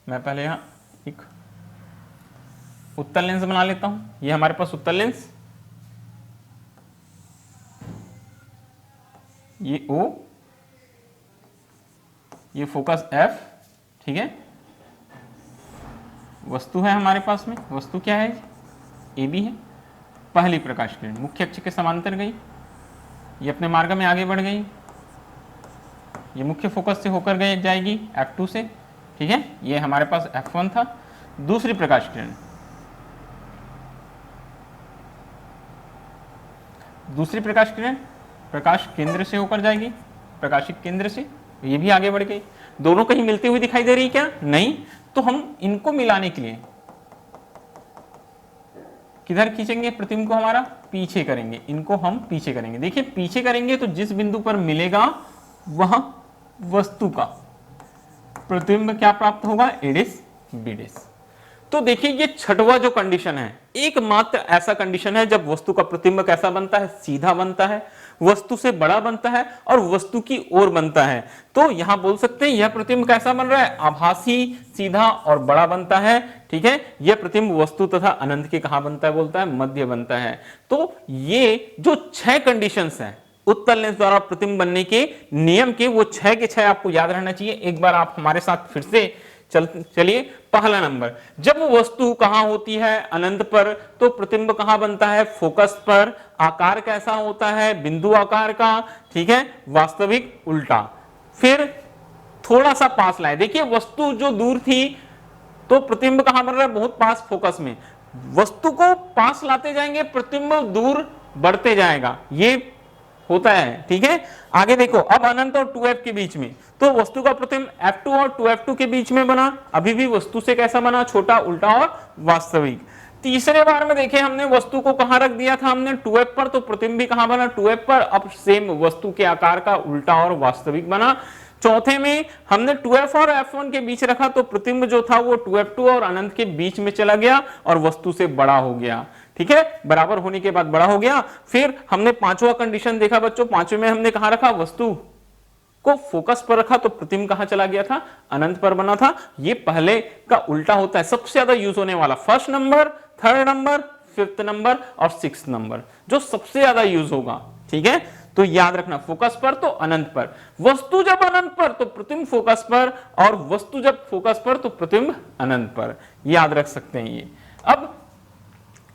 मैं पहले यहां एक उत्तल लेंस बना लेता हूं। ये हमारे पास उत्तल लेंस, ये O, ये फोकस F, ठीक है। वस्तु है हमारे पास में, वस्तु क्या है, ए बी है। पहली प्रकाश किरण मुख्य अक्ष के समांतर गई, ये अपने मार्ग में आगे बढ़ गई, ये मुख्य फोकस से होकर गई जाएगी F2 से, ठीक है। ये हमारे पास F1 था। दूसरी प्रकाश किरण, दूसरी प्रकाश किरण प्रकाश केंद्र से होकर जाएगी, प्रकाशिक केंद्र से, ये भी आगे बढ़ गई। दोनों कहीं मिलती हुई दिखाई दे रही क्या, नहीं। तो हम इनको मिलाने के लिए किधर खींचेंगे, प्रतिबिंब को हमारा पीछे करेंगे, इनको हम पीछे करेंगे। देखिए पीछे करेंगे तो जिस बिंदु पर मिलेगा वह वस्तु का प्रतिबिंब क्या प्राप्त होगा, एडिस बीडिस। तो देखिए ये छठवां जो कंडीशन है, एकमात्र ऐसा कंडीशन है जब वस्तु का प्रतिबिंब कैसा बनता है, सीधा बनता है, वस्तु से बड़ा बनता है और वस्तु की ओर बनता है। तो यहां बोल सकते हैं यह प्रतिबिंब कैसा बन रहा है, आभासी, सीधा और बड़ा बनता है, ठीक है। यह प्रतिबिंब वस्तु तथा अनंत के कहां बनता है, बोलता है मध्य बनता है। तो ये जो 6 कंडीशंस हैं उत्तल लेंस द्वारा प्रतिबिंब बनने के नियम के, वो 6 के 6 आपको याद रहना चाहिए। एक बार आप हमारे साथ फिर से चलिए। पहला नंबर, जब वस्तु कहां होती है, अनंत पर, तो प्रतिबिंब कहां बनता है, फोकस पर। आकार कैसा होता है, बिंदु आकार का, ठीक है, वास्तविक उल्टा। फिर थोड़ा सा पास लाए, देखिए वस्तु जो दूर थी तो प्रतिबिंब कहां बन रहा है, बहुत पास, फोकस में। वस्तु को पास लाते जाएंगे, प्रतिबिंब दूर बढ़ते जाएगा, ये होता है, ठीक है। आगे देखो, अब अनंत और 2f के बीच में, तो वस्तु का प्रतिबिंब f2 और 2f2 के बीच में बना, अभी भी वस्तु से कैसा बना, छोटा, उल्टा और वास्तविक। तीसरे बार में देखे हमने वस्तु को कहां रख दिया था, हमने 2f पर, तो प्रतिबिंब भी कहां बना, 2f पर। अब सेम वस्तु के आकार का उल्टा और वास्तविक बना। चौथे में हमने 2f और f1 के बीच रखा, तो प्रतिबिंब जो था वो 2f2 और अनंत के बीच में चला गया और वस्तु से बड़ा हो गया, ठीक है, बराबर होने के बाद बड़ा हो गया। फिर हमने पांचवा कंडीशन देखा बच्चों, पांचवे में हमने कहां रखा, वस्तु को फोकस पर रखा, तो प्रतिबिंब कहां चला गया था, अनंत पर बना था। ये पहले का उल्टा होता है, सबसे ज्यादा यूज होने वाला। First number, third number, fifth number और सिक्स्थ नंबर जो सबसे ज्यादा यूज होगा, ठीक है। तो याद रखना, फोकस पर तो अनंत पर, वस्तु जब अनंत पर तो प्रतिबिंब फोकस पर, और वस्तु जब फोकस पर तो प्रतिबिंब अनंत पर, याद रख सकते हैं ये। अब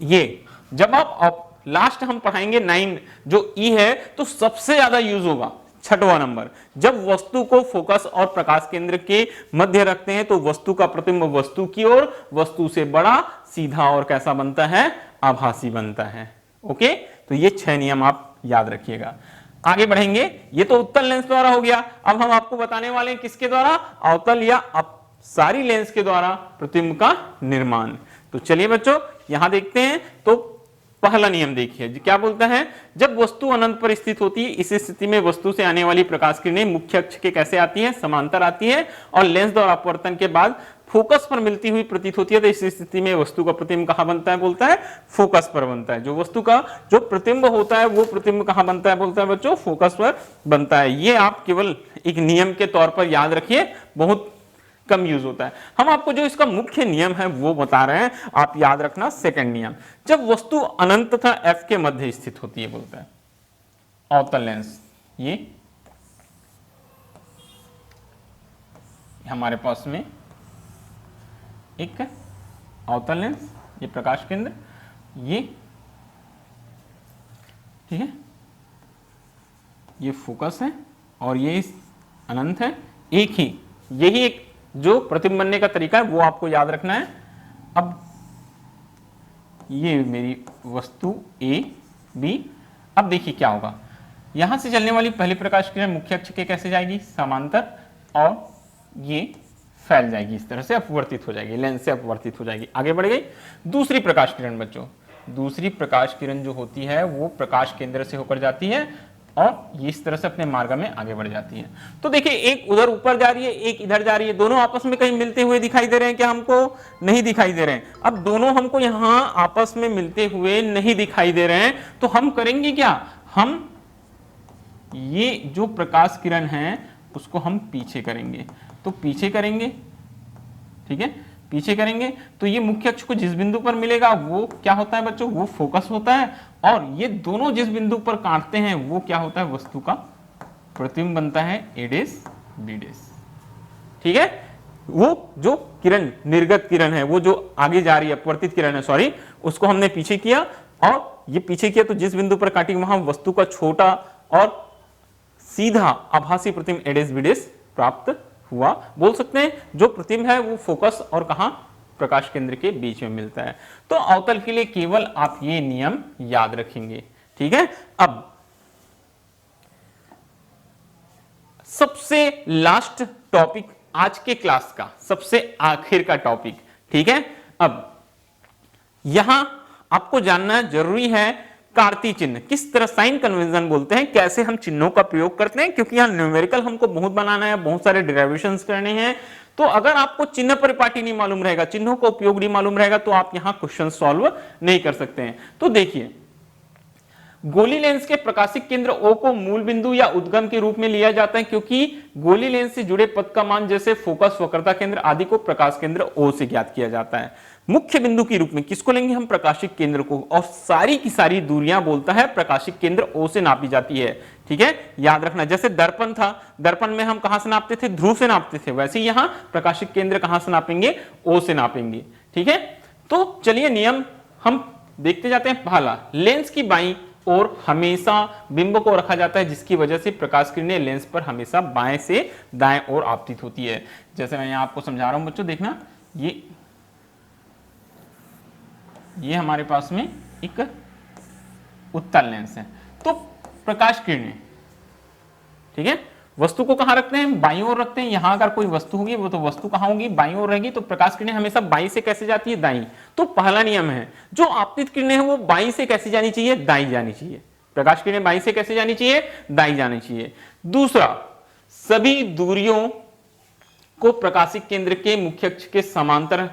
ये जब आप लास्ट हम पढ़ाएंगे 9 जो ई है, तो सबसे ज्यादा यूज होगा छठवां नंबर। जब वस्तु को फोकस और प्रकाश केंद्र के मध्य रखते हैं तो वस्तु का प्रतिबिंब वस्तु की ओर, वस्तु से बड़ा, सीधा और कैसा बनता है, आभासी बनता है। ओके, तो ये 6 नियम आप याद रखिएगा। आगे बढ़ेंगे, ये तो उत्तल लेंस द्वारा हो गया। अब हम आपको बताने वाले हैं किसके द्वारा, अवतल या अपसारी लेंस के द्वारा प्रतिबिंब का निर्माण। तो चलिए बच्चों यहां देखते हैं। तो पहला नियम देखिए क्या बोलता है, जब वस्तु अनंत पर स्थित होती है, इस स्थिति में वस्तु से आने वाली प्रकाश किरणें मुख्य अक्ष के कैसे आती है, समांतर आती है, और लेंस द्वारा अपवर्तन के बाद फोकस पर मिलती हुई प्रतीत होती है। तो इस स्थिति में वस्तु का प्रतिबिंब कहां बनता है, बोलता है फोकस पर बनता है। जो वस्तु का जो प्रतिबिंब होता है वो प्रतिबिंब कहां बनता है, बोलता है बच्चों फोकस पर बनता है। ये आप केवल एक नियम के तौर पर याद रखिए, बहुत कम यूज होता है। हम आपको जो इसका मुख्य नियम है वो बता रहे हैं, आप याद रखना। सेकंड नियम, जब वस्तु अनंत तथा एफ के मध्य स्थित होती है, बोलता है अवतल लेंस। ये हमारे पास में एक अवतल लेंस, ये प्रकाश केंद्र, ये ठीक है, ये फोकस है और ये अनंत है। एक ही, यही एक जो प्रतिबिंब बनने का तरीका है वो आपको याद रखना है। अब ये मेरी वस्तु ए बी। अब देखिए क्या होगा, यहां से चलने वाली पहली प्रकाश किरण मुख्य अक्ष के कैसे जाएगी, समांतर, और ये फैल जाएगी इस तरह से, अपवर्तित हो जाएगी, लेंस से अपवर्तित हो जाएगी, आगे बढ़ गई। दूसरी प्रकाश किरण बच्चों, दूसरी प्रकाश किरण जो होती है वो प्रकाश केंद्र से होकर जाती है और ये इस तरह से अपने मार्ग में आगे बढ़ जाती है। तो देखिए एक उधर ऊपर जा रही है, एक इधर जा रही है, दोनों आपस में कहीं मिलते हुए दिखाई दे रहे हैं क्या, हमको नहीं दिखाई दे रहे हैं। अब दोनों हमको यहां आपस में मिलते हुए नहीं दिखाई दे रहे हैं, तो हम करेंगे क्या, हम ये जो प्रकाश किरण है उसको हम पीछे करेंगे। तो पीछे करेंगे, ठीक है, पीछे करेंगे तो ये मुख्य अक्ष को जिस बिंदु पर मिलेगा वो क्या होता है बच्चों, वो फोकस होता है, और ये दोनों जिस बिंदु पर काटते हैं वो क्या होता है, वस्तु का प्रतिबिंब बनता है, ए डेस बी डेस। ठीक है, वो जो किरण निर्गत किरण है, वो जो आगे जा रही है, अपवर्तित किरण है, सॉरी, उसको हमने पीछे किया, और ये पीछे किया तो जिस बिंदु पर काटी वहां वस्तु का छोटा और सीधा आभासी प्रतिबिंब ए डेस बी डेस प्राप्त हुआ। बोल सकते हैं जो प्रतिबिंब है वो फोकस और कहां, प्रकाश केंद्र के बीच में मिलता है। तो अवतल के लिए केवल आप ये नियम याद रखेंगे। ठीक है, अब सबसे लास्ट टॉपिक आज के क्लास का, सबसे आखिर का टॉपिक, ठीक है। अब यहां आपको जानना जरूरी है कार्तीय चिन्ह, किस तरह साइन कन्वेंशन बोलते हैं, कैसे हम चिन्हों का प्रयोग करते हैं, क्योंकि यहां न्यूमेरिकल हमको बहुत बनाना है, बहुत सारे डेरिवेशंस करने हैं। तो अगर आपको चिन्ह परिपाटी नहीं मालूम रहेगा, चिन्हों का उपयोग नहीं मालूम रहेगा, तो आप यहां क्वेश्चन सॉल्व नहीं कर सकते हैं। तो देखिए, गोली लेंस के प्रकाशिक केंद्र O को मूल बिंदु या उद्गम के रूप में लिया जाता है, क्योंकि गोली लेंस से जुड़े पथ का मान जैसे फोकस, वक्रता केंद्र आदि को प्रकाश केंद्र O से ज्ञात किया जाता है। मुख्य बिंदु के रूप में किसको लेंगे हम, प्रकाशिक केंद्र को, और सारी की सारी दूरियां बोलता है प्रकाशिक केंद्र O से नापी जाती है। ठीक है, याद रखना, जैसे दर्पण था, दर्पन में हम कहां से नापते थे, ध्रुव से नापते थे, वैसे ही यहां प्रकाशिक केंद्र कहां से नापेंगे, O से नापेंगे। ठीक है, तो चलिए नियम हम देखते जाते हैं। पहला, लेंस की बाईं और हमेशा बिंब को रखा जाता है, जिसकी वजह से प्रकाश किरणें लेंस पर हमेशा बाएं से दाएं ओर आपतित होती है। जैसे मैं यहां आपको समझा रहा हूं बच्चों, देखना, ये हमारे पास में एक उत्तल लेंस है। तो प्रकाश किरणें, ठीक है, वस्तु को कहां रखते हैं, बाईं ओर रखते हैं। यहां अगर कोई वस्तु होगी वो तो वस्तु कहां होगी, बाईं ओर रहेगी। तो प्रकाश किरणें हमेशा बाईं से कैसे जाती है, दाईं। तो पहला नियम है, जो आपतित किरणें हैं वो बाईं से कैसे जानी चाहिए, दाईं जानी चाहिए। प्रकाश किरणें बाईं से कैसे जानी चाहिए, दाईं जानी चाहिए। दूसरा, सभी दूरियों को प्रकाशिक केंद्र के मुख्य अक्ष के समांतर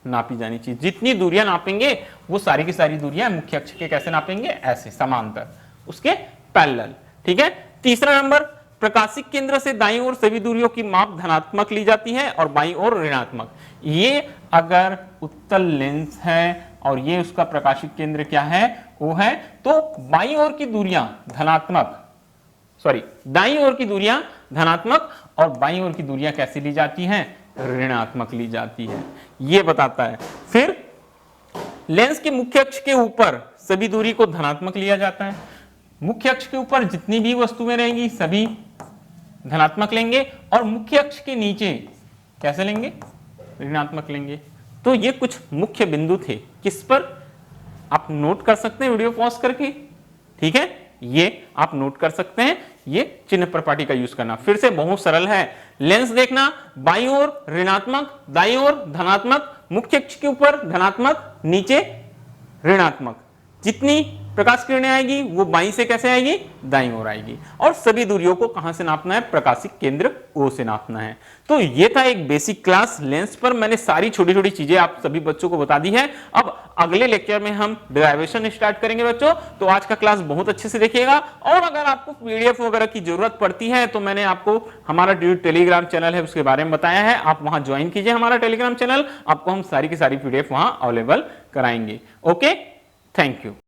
नापी जानी चाहिए। जितनी दूरियां नापेंगे वो सारी की सारी दूरियां मुख्य अक्ष के कैसे नापेंगे, ऐसे समांतर, उसके पैरेलल। ठीक है। तीसरा नंबर, प्रकाशिक केंद्र से दाईं ओर सभी दूरियों की माप धनात्मक ली जाती है और बाईं ओर ऋणात्मक। ये अगर उत्तल लेंस है और ये उसका प्रकाशिक केंद्र क्या है, वो है, तो बाईं ओर की दूरियां धनात्मक, दाईं ओर की दूरियां धनात्मक और बाईं ओर की दूरियां कैसे ली जाती हैं, ऋणात्मक ली जाती है। ये बताता है। फिर लेंस के मुख्य अक्ष के ऊपर सभी दूरी को धनात्मक लिया जाता है। मुख्य अक्ष के ऊपर जितनी भी वस्तुएं रहेंगी सभी धनात्मक लेंगे और मुख्य अक्ष के नीचे कैसे लेंगे, ऋणात्मक लेंगे। तो ये कुछ मुख्य बिंदु थे, किस पर आप नोट कर सकते हैं वीडियो पॉज करके। ठीक है, ये आप नोट कर सकते हैं, ये चिन्ह प्रपाटी का यूज करना। फिर से बहुत सरल है। लेंस देखना, बाईं ओर ऋणात्मक, दाईं ओर धनात्मक, मुख्य अक्ष के ऊपर धनात्मक, नीचे ऋणात्मक। जितनी प्रकाश किरणें आएगी वो बाईं से कैसे आएगी, दाईं ओर आएगी। और सभी दूरियों को कहां से नापना है, प्रकाशिक केंद्र O से नापना है। तो ये था एक बेसिक क्लास लेंस पर। मैंने सारी छोटी छोटी चीजें आप सभी बच्चों को बता दी है। अब अगले लेक्चर में हम डेरिवेशन स्टार्ट करेंगे बच्चों। तो आज का क्लास बहुत अच्छे से देखिएगा। और अगर आपको पीडीएफ वगैरह की जरूरत पड़ती है तो मैंने आपको हमारा टेलीग्राम चैनल है उसके बारे में बताया है, आप वहां ज्वाइन कीजिए हमारा टेलीग्राम चैनल। आपको हम सारी की सारी पीडीएफ वहां अवेलेबल कराएंगे। Okay, thank you.